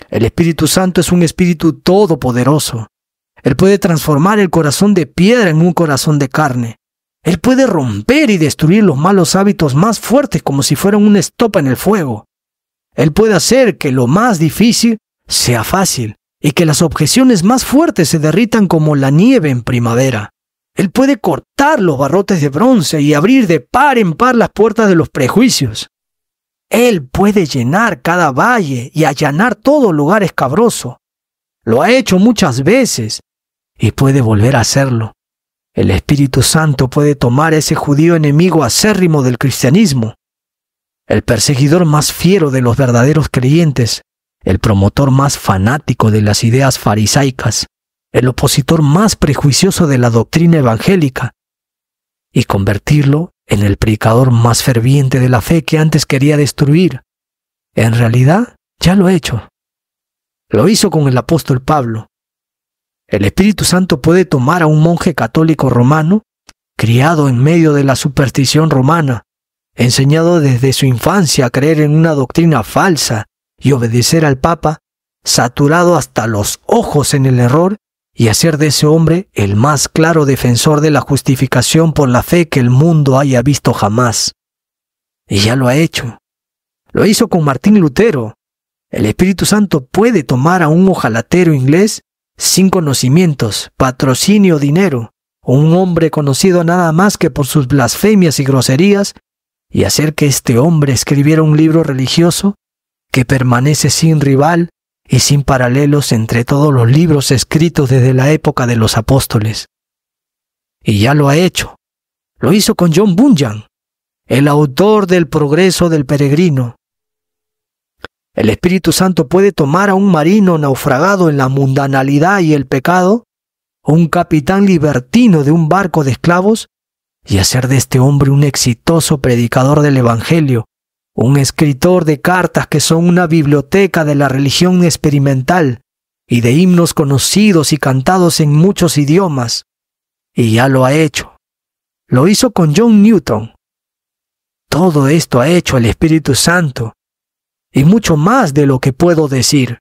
S1: El Espíritu Santo es un Espíritu todopoderoso. Él puede transformar el corazón de piedra en un corazón de carne. Él puede romper y destruir los malos hábitos más fuertes como si fueran una estopa en el fuego. Él puede hacer que lo más difícil sea fácil y que las objeciones más fuertes se derritan como la nieve en primavera. Él puede cortar los barrotes de bronce y abrir de par en par las puertas de los prejuicios. Él puede llenar cada valle y allanar todo lugar escabroso. Lo ha hecho muchas veces y puede volver a hacerlo. el Espíritu Santo puede tomar a ese judío enemigo acérrimo del cristianismo, el perseguidor más fiero de los verdaderos creyentes, el promotor más fanático de las ideas farisaicas, el opositor más prejuicioso de la doctrina evangélica, y convertirlo en el predicador más ferviente de la fe que antes quería destruir. En realidad, ya lo ha hecho. Lo hizo con el apóstol Pablo. El Espíritu Santo puede tomar a un monje católico romano, criado en medio de la superstición romana, enseñado desde su infancia a creer en una doctrina falsa y obedecer al Papa, saturado hasta los ojos en el error, y hacer de ese hombre el más claro defensor de la justificación por la fe que el mundo haya visto jamás. Y ya lo ha hecho. Lo hizo con Martín Lutero. El Espíritu Santo puede tomar a un ojalatero inglés sin conocimientos, patrocinio o dinero, o un hombre conocido nada más que por sus blasfemias y groserías, y hacer que este hombre escribiera un libro religioso que permanece sin rival y sin paralelos entre todos los libros escritos desde la época de los apóstoles. Y ya lo ha hecho. Lo hizo con John Bunyan, el autor del Progreso del Peregrino. El Espíritu Santo puede tomar a un marino naufragado en la mundanalidad y el pecado, o un capitán libertino de un barco de esclavos, y hacer de este hombre un exitoso predicador del Evangelio, un escritor de cartas que son una biblioteca de la religión experimental y de himnos conocidos y cantados en muchos idiomas. Y ya lo ha hecho. Lo hizo con John Newton. Todo esto ha hecho el Espíritu Santo, y mucho más de lo que puedo decir.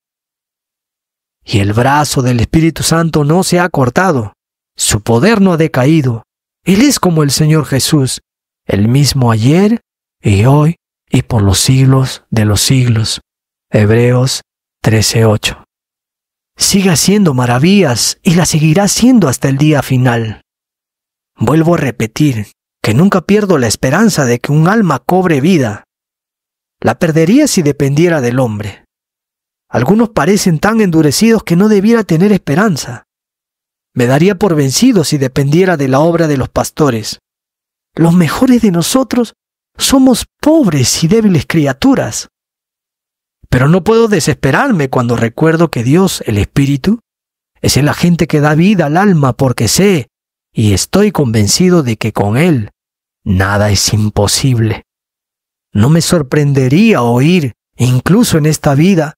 S1: Y el brazo del Espíritu Santo no se ha cortado, su poder no ha decaído. Él es como el Señor Jesús, el mismo ayer y hoy y por los siglos de los siglos. Hebreos 13:8. Sigue haciendo maravillas y las seguirá haciendo hasta el día final. Vuelvo a repetir que nunca pierdo la esperanza de que un alma cobre vida. La perdería si dependiera del hombre. Algunos parecen tan endurecidos que no debiera tener esperanza. Me daría por vencido si dependiera de la obra de los pastores. Los mejores de nosotros somos pobres y débiles criaturas. Pero no puedo desesperarme cuando recuerdo que Dios, el Espíritu, es el agente que da vida al alma, porque sé y estoy convencido de que con Él nada es imposible. No me sorprendería oír, incluso en esta vida,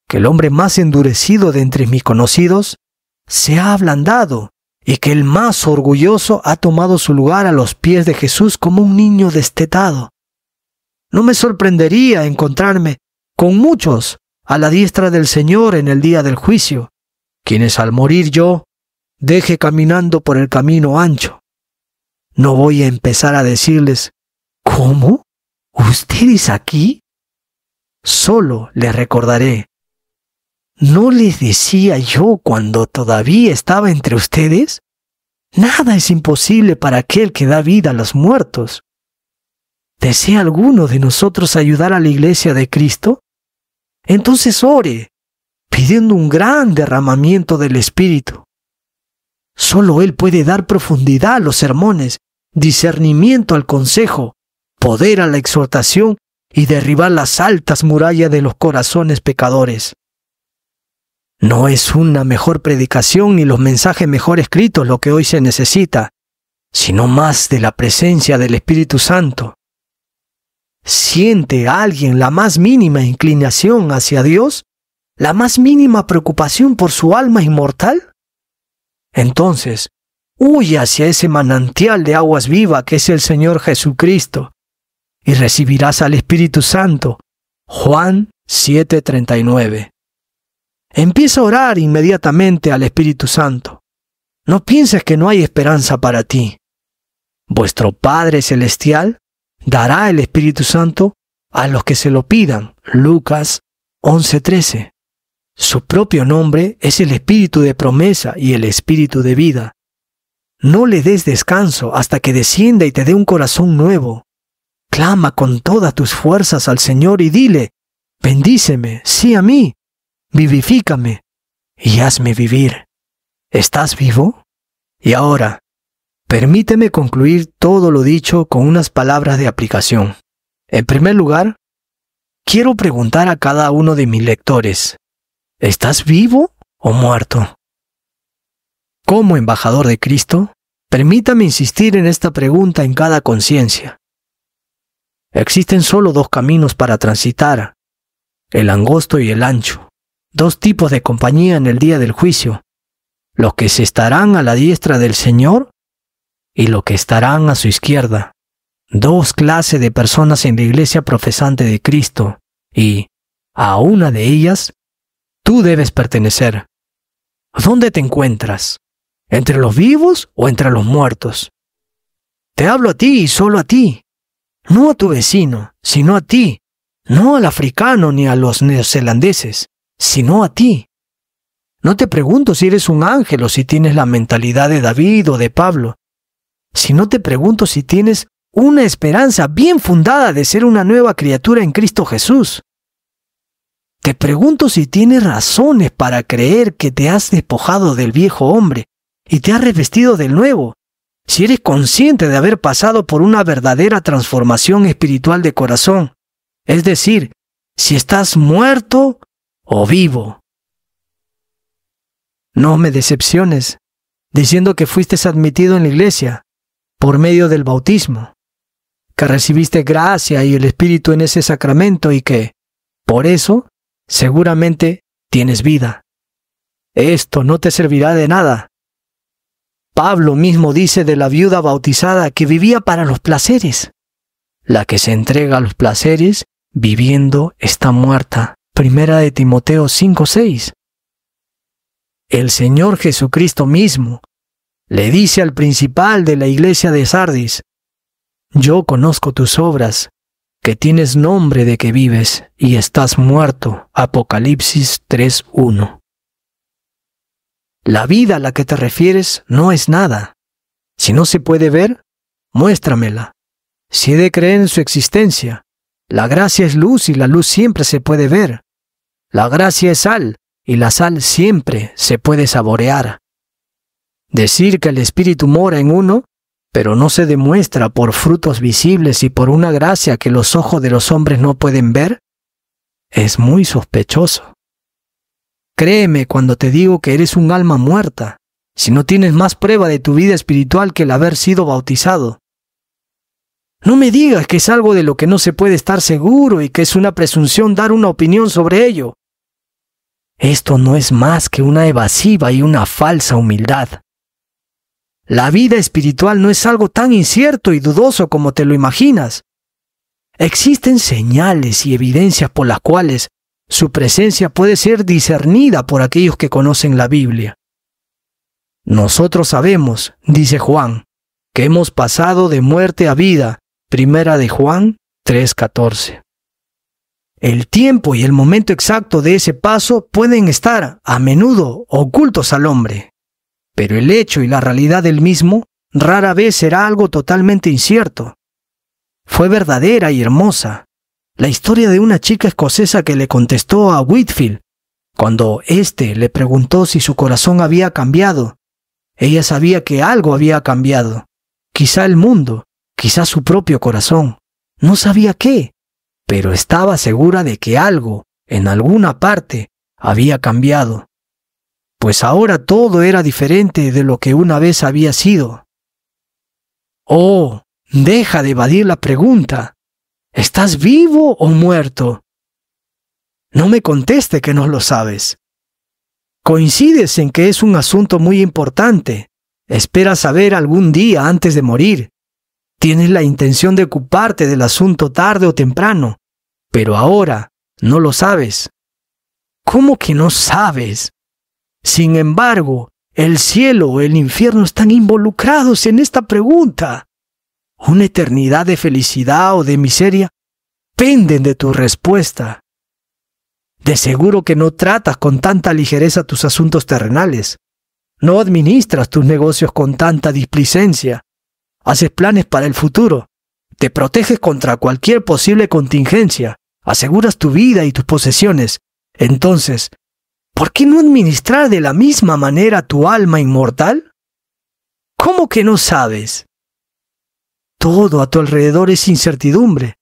S1: que el hombre más endurecido de entre mis conocidos se ha ablandado y que el más orgulloso ha tomado su lugar a los pies de Jesús como un niño destetado. No me sorprendería encontrarme con muchos a la diestra del Señor en el día del juicio, quienes al morir yo deje caminando por el camino ancho. No voy a empezar a decirles, ¿cómo? ¿Ustedes aquí? Solo les recordaré, ¿no les decía yo cuando todavía estaba entre ustedes? Nada es imposible para aquel que da vida a los muertos. ¿Desea alguno de nosotros ayudar a la iglesia de Cristo? Entonces ore, pidiendo un gran derramamiento del Espíritu. Solo Él puede dar profundidad a los sermones, discernimiento al consejo, poder a la exhortación y derribar las altas murallas de los corazones pecadores. No es una mejor predicación ni los mensajes mejor escritos lo que hoy se necesita, sino más de la presencia del Espíritu Santo. ¿Siente alguien la más mínima inclinación hacia Dios? ¿La más mínima preocupación por su alma inmortal? Entonces, huye hacia ese manantial de aguas vivas que es el Señor Jesucristo, y recibirás al Espíritu Santo. Juan 7:39. Empieza a orar inmediatamente al Espíritu Santo. No pienses que no hay esperanza para ti. Vuestro Padre Celestial dará el Espíritu Santo a los que se lo pidan. Lucas 11:13. Su propio nombre es el Espíritu de promesa y el Espíritu de vida. No le des descanso hasta que descienda y te dé un corazón nuevo. Clama con todas tus fuerzas al Señor y dile, bendíceme, sí a mí, vivifícame y hazme vivir. ¿Estás vivo? Y ahora, Permíteme concluir todo lo dicho con unas palabras de aplicación. En primer lugar, quiero preguntar a cada uno de mis lectores, ¿estás vivo o muerto? Como embajador de Cristo, permítame insistir en esta pregunta en cada conciencia. Existen solo dos caminos para transitar, el angosto y el ancho, dos tipos de compañía en el día del juicio, los que se estarán a la diestra del Señor y los que estarán a su izquierda, dos clases de personas en la iglesia profesante de Cristo, y a una de ellas tú debes pertenecer. ¿Dónde te encuentras? ¿Entre los vivos o entre los muertos? Te hablo a ti y solo a ti, no a tu vecino, sino a ti, no al africano ni a los neozelandeses, sino a ti. No te pregunto si eres un ángel o si tienes la mentalidad de David o de Pablo, sino te pregunto si tienes una esperanza bien fundada de ser una nueva criatura en Cristo Jesús. Te pregunto si tienes razones para creer que te has despojado del viejo hombre y te has revestido del nuevo, si eres consciente de haber pasado por una verdadera transformación espiritual de corazón, es decir, si estás muerto o vivo. No me decepciones diciendo que fuiste admitido en la iglesia por medio del bautismo, que recibiste gracia y el Espíritu en ese sacramento y que, por eso, seguramente tienes vida. Esto no te servirá de nada. Pablo mismo dice de la viuda bautizada que vivía para los placeres. La que se entrega a los placeres, viviendo, está muerta. Primera de Timoteo 5:6. El Señor Jesucristo mismo le dice al principal de la iglesia de Sardis, yo conozco tus obras, que tienes nombre de que vives y estás muerto. Apocalipsis 3:1. La vida a la que te refieres no es nada. Si no se puede ver, muéstramela. Si he de creer en su existencia, la gracia es luz y la luz siempre se puede ver. La gracia es sal y la sal siempre se puede saborear. Decir que el Espíritu mora en uno, pero no se demuestra por frutos visibles y por una gracia que los ojos de los hombres no pueden ver, es muy sospechoso. Créeme cuando te digo que eres un alma muerta, si no tienes más prueba de tu vida espiritual que el haber sido bautizado. No me digas que es algo de lo que no se puede estar seguro y que es una presunción dar una opinión sobre ello. Esto no es más que una evasiva y una falsa humildad. La vida espiritual no es algo tan incierto y dudoso como te lo imaginas. Existen señales y evidencias por las cuales su presencia puede ser discernida por aquellos que conocen la Biblia. Nosotros sabemos, dice Juan, que hemos pasado de muerte a vida. Primera de Juan 3:14. El tiempo y el momento exacto de ese paso pueden estar, a menudo, ocultos al hombre, pero el hecho y la realidad del mismo rara vez será algo totalmente incierto. Fue verdadera y hermosa la historia de una chica escocesa que le contestó a Whitefield cuando éste le preguntó si su corazón había cambiado. Ella sabía que algo había cambiado, quizá el mundo, quizá su propio corazón. No sabía qué, pero estaba segura de que algo, en alguna parte, había cambiado. Pues ahora todo era diferente de lo que una vez había sido. Oh, deja de evadir la pregunta. ¿Estás vivo o muerto? No me conteste que no lo sabes. Coincides en que es un asunto muy importante. Esperas saber algún día antes de morir. Tienes la intención de ocuparte del asunto tarde o temprano, pero ahora no lo sabes. ¿Cómo que no sabes? Sin embargo, el cielo o el infierno están involucrados en esta pregunta. Una eternidad de felicidad o de miseria penden de tu respuesta. De seguro que no tratas con tanta ligereza tus asuntos terrenales. No administras tus negocios con tanta displicencia. Haces planes para el futuro. Te proteges contra cualquier posible contingencia. Aseguras tu vida y tus posesiones. Entonces, ¿por qué no administrar de la misma manera tu alma inmortal? ¿Cómo que no sabes? Todo a tu alrededor es incertidumbre.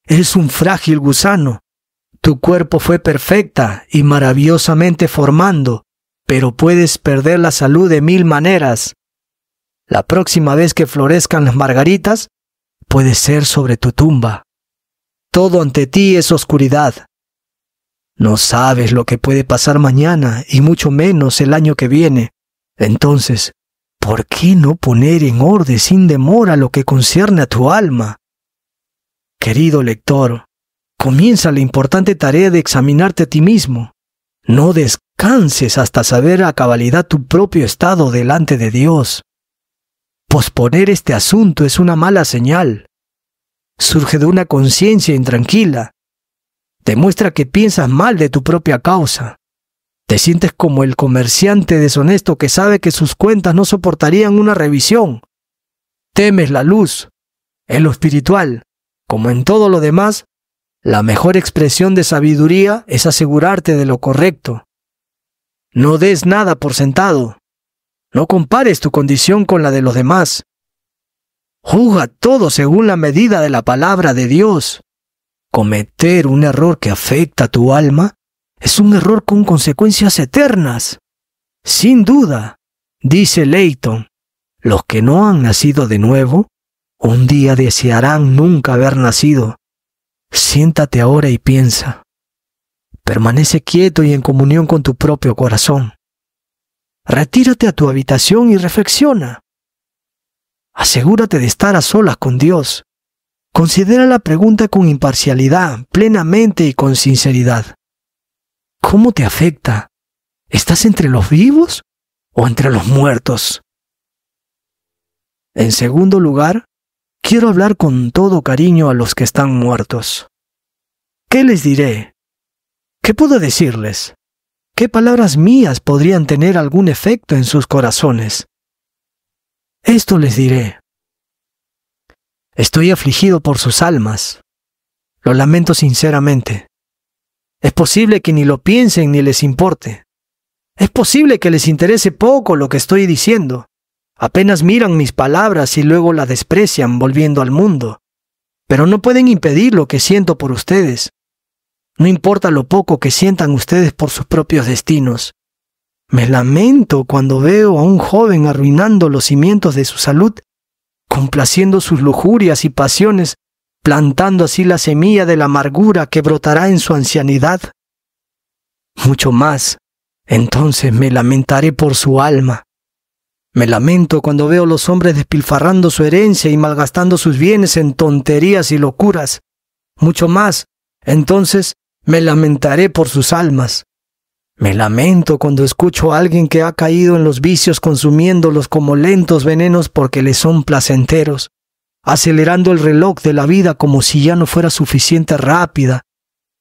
S1: Eres un frágil gusano. Tu cuerpo fue perfecta y maravillosamente formando, pero puedes perder la salud de 1000 maneras. La próxima vez que florezcan las margaritas, puede ser sobre tu tumba. Todo ante ti es oscuridad. No sabes lo que puede pasar mañana y mucho menos el año que viene. Entonces, ¿por qué no poner en orden sin demora lo que concierne a tu alma? Querido lector, comienza la importante tarea de examinarte a ti mismo. No descanses hasta saber a cabalidad tu propio estado delante de Dios. Posponer este asunto es una mala señal. Surge de una conciencia intranquila. Demuestra que piensas mal de tu propia causa. Te sientes como el comerciante deshonesto que sabe que sus cuentas no soportarían una revisión. Temes la luz. En lo espiritual, como en todo lo demás, la mejor expresión de sabiduría es asegurarte de lo correcto. No des nada por sentado. No compares tu condición con la de los demás. Juzga todo según la medida de la palabra de Dios. Cometer un error que afecta a tu alma es un error con consecuencias eternas. Sin duda, dice Leighton, los que no han nacido de nuevo, un día desearán nunca haber nacido. Siéntate ahora y piensa. Permanece quieto y en comunión con tu propio corazón. Retírate a tu habitación y reflexiona. Asegúrate de estar a solas con Dios. Considera la pregunta con imparcialidad, plenamente y con sinceridad. ¿Cómo te afecta? ¿Estás entre los vivos o entre los muertos? En segundo lugar, quiero hablar con todo cariño a los que están muertos. ¿Qué les diré? ¿Qué puedo decirles? ¿Qué palabras mías podrían tener algún efecto en sus corazones? Esto les diré. Estoy afligido por sus almas. Lo lamento sinceramente. Es posible que ni lo piensen ni les importe. Es posible que les interese poco lo que estoy diciendo. Apenas miran mis palabras y luego las desprecian volviendo al mundo. Pero no pueden impedir lo que siento por ustedes. No importa lo poco que sientan ustedes por sus propios destinos. Me lamento cuando veo a un joven arruinando los cimientos de su salud, complaciendo sus lujurias y pasiones, plantando así la semilla de la amargura que brotará en su ancianidad. Mucho más, entonces me lamentaré por su alma. Me lamento cuando veo a los hombres despilfarrando su herencia y malgastando sus bienes en tonterías y locuras. Mucho más, entonces me lamentaré por sus almas. Me lamento cuando escucho a alguien que ha caído en los vicios consumiéndolos como lentos venenos porque les son placenteros, acelerando el reloj de la vida como si ya no fuera suficiente rápida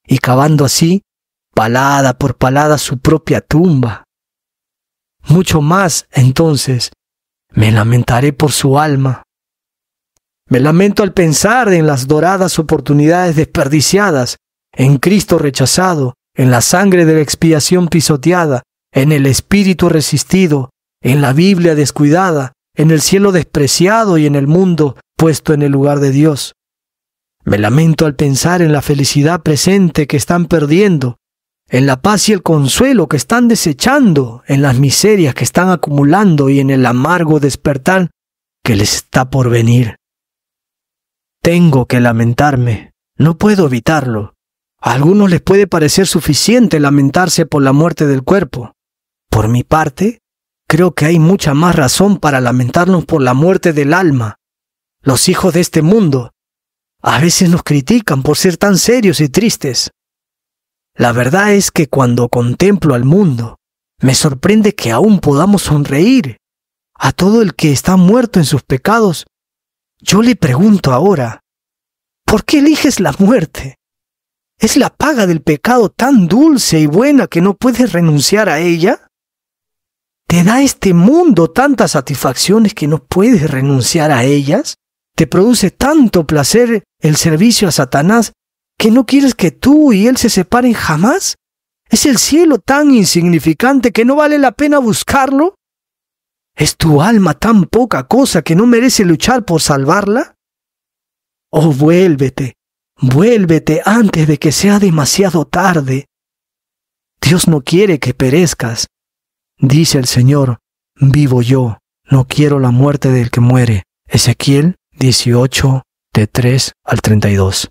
S1: y cavando así, palada por palada, su propia tumba. Mucho más, entonces, me lamentaré por su alma. Me lamento al pensar en las doradas oportunidades desperdiciadas, en Cristo rechazado, en la sangre de la expiación pisoteada, en el espíritu resistido, en la Biblia descuidada, en el cielo despreciado y en el mundo puesto en el lugar de Dios. Me lamento al pensar en la felicidad presente que están perdiendo, en la paz y el consuelo que están desechando, en las miserias que están acumulando y en el amargo despertar que les está por venir. Tengo que lamentarme, no puedo evitarlo. A algunos les puede parecer suficiente lamentarse por la muerte del cuerpo. Por mi parte, creo que hay mucha más razón para lamentarnos por la muerte del alma. Los hijos de este mundo a veces nos critican por ser tan serios y tristes. La verdad es que cuando contemplo al mundo, me sorprende que aún podamos sonreír. A todo el que está muerto en sus pecados, yo le pregunto ahora, ¿por qué eliges la muerte? ¿Es la paga del pecado tan dulce y buena que no puedes renunciar a ella? ¿Te da este mundo tantas satisfacciones que no puedes renunciar a ellas? ¿Te produce tanto placer el servicio a Satanás que no quieres que tú y él se separen jamás? ¿Es el cielo tan insignificante que no vale la pena buscarlo? ¿Es tu alma tan poca cosa que no merece luchar por salvarla? Oh, vuélvete, vuélvete antes de que sea demasiado tarde. Dios no quiere que perezcas. Dice el Señor, vivo yo, no quiero la muerte del que muere. Ezequiel 18, de 3 al 32.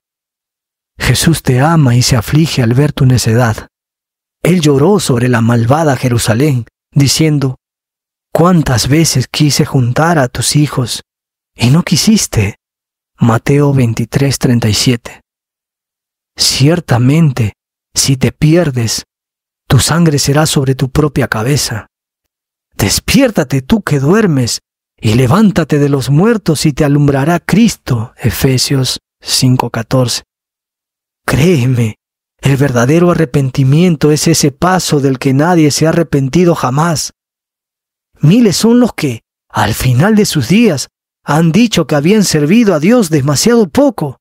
S1: Jesús te ama y se aflige al ver tu necedad. Él lloró sobre la malvada Jerusalén, diciendo, ¿cuántas veces quise juntar a tus hijos y no quisiste? Mateo 23, 37. Ciertamente, si te pierdes, tu sangre será sobre tu propia cabeza. Despiértate tú que duermes, y levántate de los muertos y te alumbrará Cristo. Efesios 5:14. Créeme, el verdadero arrepentimiento es ese paso del que nadie se ha arrepentido jamás. Miles son los que, al final de sus días, han dicho que habían servido a Dios demasiado poco.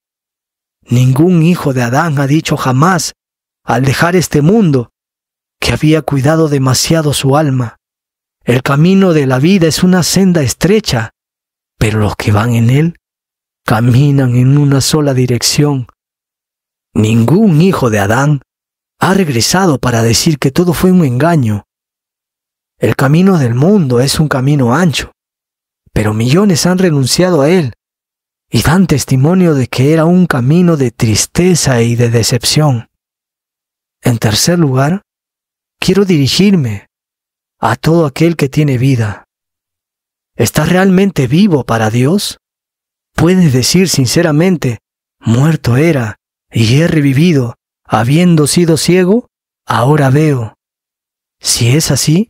S1: Ningún hijo de Adán ha dicho jamás, al dejar este mundo, que había cuidado demasiado su alma. El camino de la vida es una senda estrecha, pero los que van en él caminan en una sola dirección. Ningún hijo de Adán ha regresado para decir que todo fue un engaño. El camino del mundo es un camino ancho, pero millones han renunciado a él y dan testimonio de que era un camino de tristeza y de decepción. En tercer lugar, quiero dirigirme a todo aquel que tiene vida. ¿Estás realmente vivo para Dios? Puedes decir sinceramente, muerto era y he revivido, habiendo sido ciego, ahora veo. Si es así,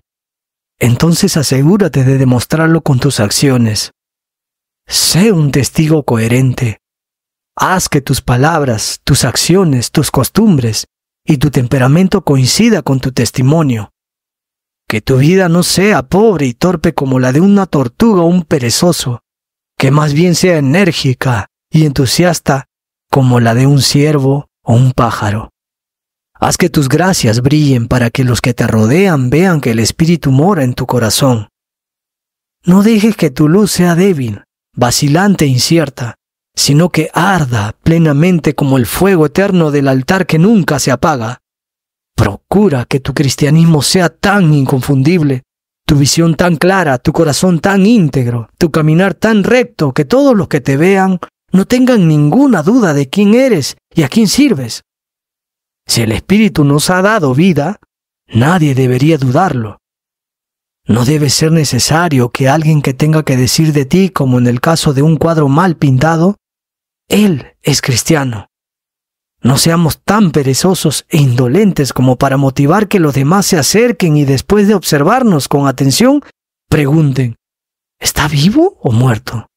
S1: entonces asegúrate de demostrarlo con tus acciones. Sé un testigo coherente. Haz que tus palabras, tus acciones, tus costumbres y tu temperamento coincida con tu testimonio. Que tu vida no sea pobre y torpe como la de una tortuga o un perezoso, que más bien sea enérgica y entusiasta como la de un ciervo o un pájaro. Haz que tus gracias brillen para que los que te rodean vean que el Espíritu mora en tu corazón. No dejes que tu luz sea débil, vacilante e incierta, sino que arda plenamente como el fuego eterno del altar que nunca se apaga. Procura que tu cristianismo sea tan inconfundible, tu visión tan clara, tu corazón tan íntegro, tu caminar tan recto, que todos los que te vean no tengan ninguna duda de quién eres y a quién sirves. Si el Espíritu nos ha dado vida, nadie debería dudarlo. No debe ser necesario que alguien que tenga que decir de ti, como en el caso de un cuadro mal pintado, él es cristiano. No seamos tan perezosos e indolentes como para motivar que los demás se acerquen y después de observarnos con atención, pregunten, ¿está vivo o muerto?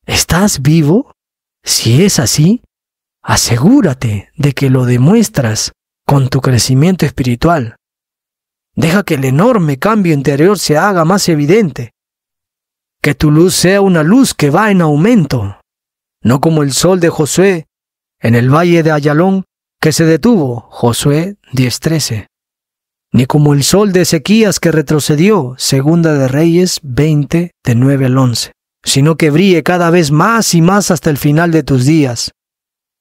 S1: ¿Estás vivo? Si es así, asegúrate de que lo demuestras con tu crecimiento espiritual. Deja que el enorme cambio interior se haga más evidente. Que tu luz sea una luz que va en aumento, no como el sol de Josué en el valle de Ayalón, que se detuvo, Josué 10:13, ni como el sol de Ezequías que retrocedió, Segunda de Reyes 20, de 9 al 11, sino que brille cada vez más y más hasta el final de tus días.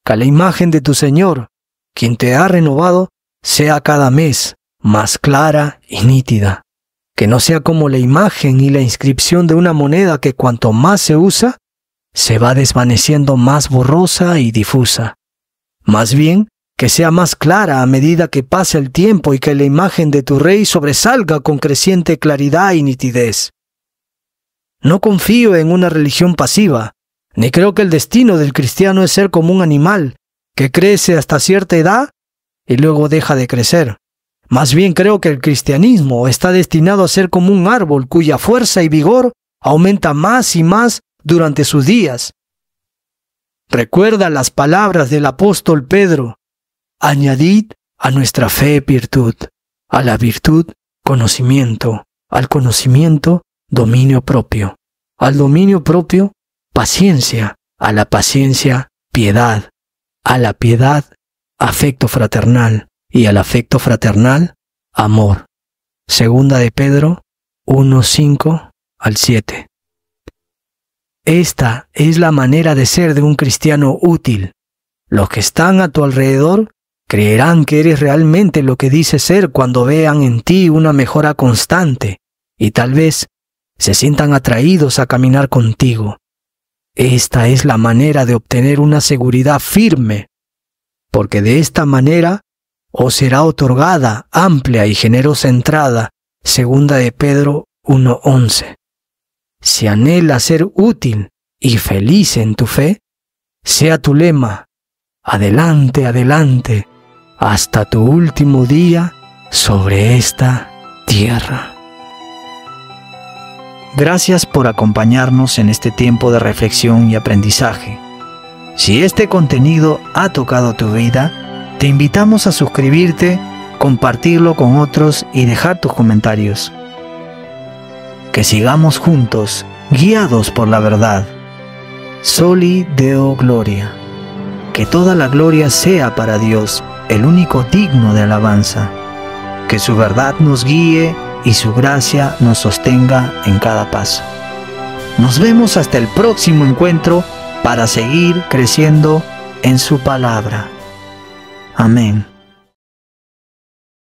S1: Que la imagen de tu Señor, quien te ha renovado, sea cada mes más clara y nítida. Que no sea como la imagen y la inscripción de una moneda que cuanto más se usa, se va desvaneciendo más borrosa y difusa. Más bien, que sea más clara a medida que pasa el tiempo y que la imagen de tu Rey sobresalga con creciente claridad y nitidez. No confío en una religión pasiva, ni creo que el destino del cristiano es ser como un animal que crece hasta cierta edad y luego deja de crecer. Más bien creo que el cristianismo está destinado a ser como un árbol cuya fuerza y vigor aumenta más y más durante sus días. Recuerda las palabras del apóstol Pedro: añadid a nuestra fe virtud, a la virtud conocimiento, al conocimiento dominio propio, al dominio propio paciencia, a la paciencia piedad, a la piedad afecto fraternal y al afecto fraternal amor. Segunda de Pedro 1:5 al 7. Esta es la manera de ser de un cristiano útil. Los que están a tu alrededor creerán que eres realmente lo que dices ser cuando vean en ti una mejora constante y tal vez se sientan atraídos a caminar contigo. Esta es la manera de obtener una seguridad firme, porque de esta manera os será otorgada amplia y generosa entrada, 2 de Pedro 1:11. Si anhelas ser útil y feliz en tu fe, sea tu lema: adelante, adelante, hasta tu último día sobre esta tierra. Gracias por acompañarnos en este tiempo de reflexión y aprendizaje. Si este contenido ha tocado tu vida, te invitamos a suscribirte, compartirlo con otros y dejar tus comentarios. Que sigamos juntos, guiados por la verdad. Soli Deo Gloria. Que toda la gloria sea para Dios, el único digno de alabanza. Que su verdad nos guíe y su gracia nos sostenga en cada paso. Nos vemos hasta el próximo encuentro para seguir creciendo en su palabra. Amén.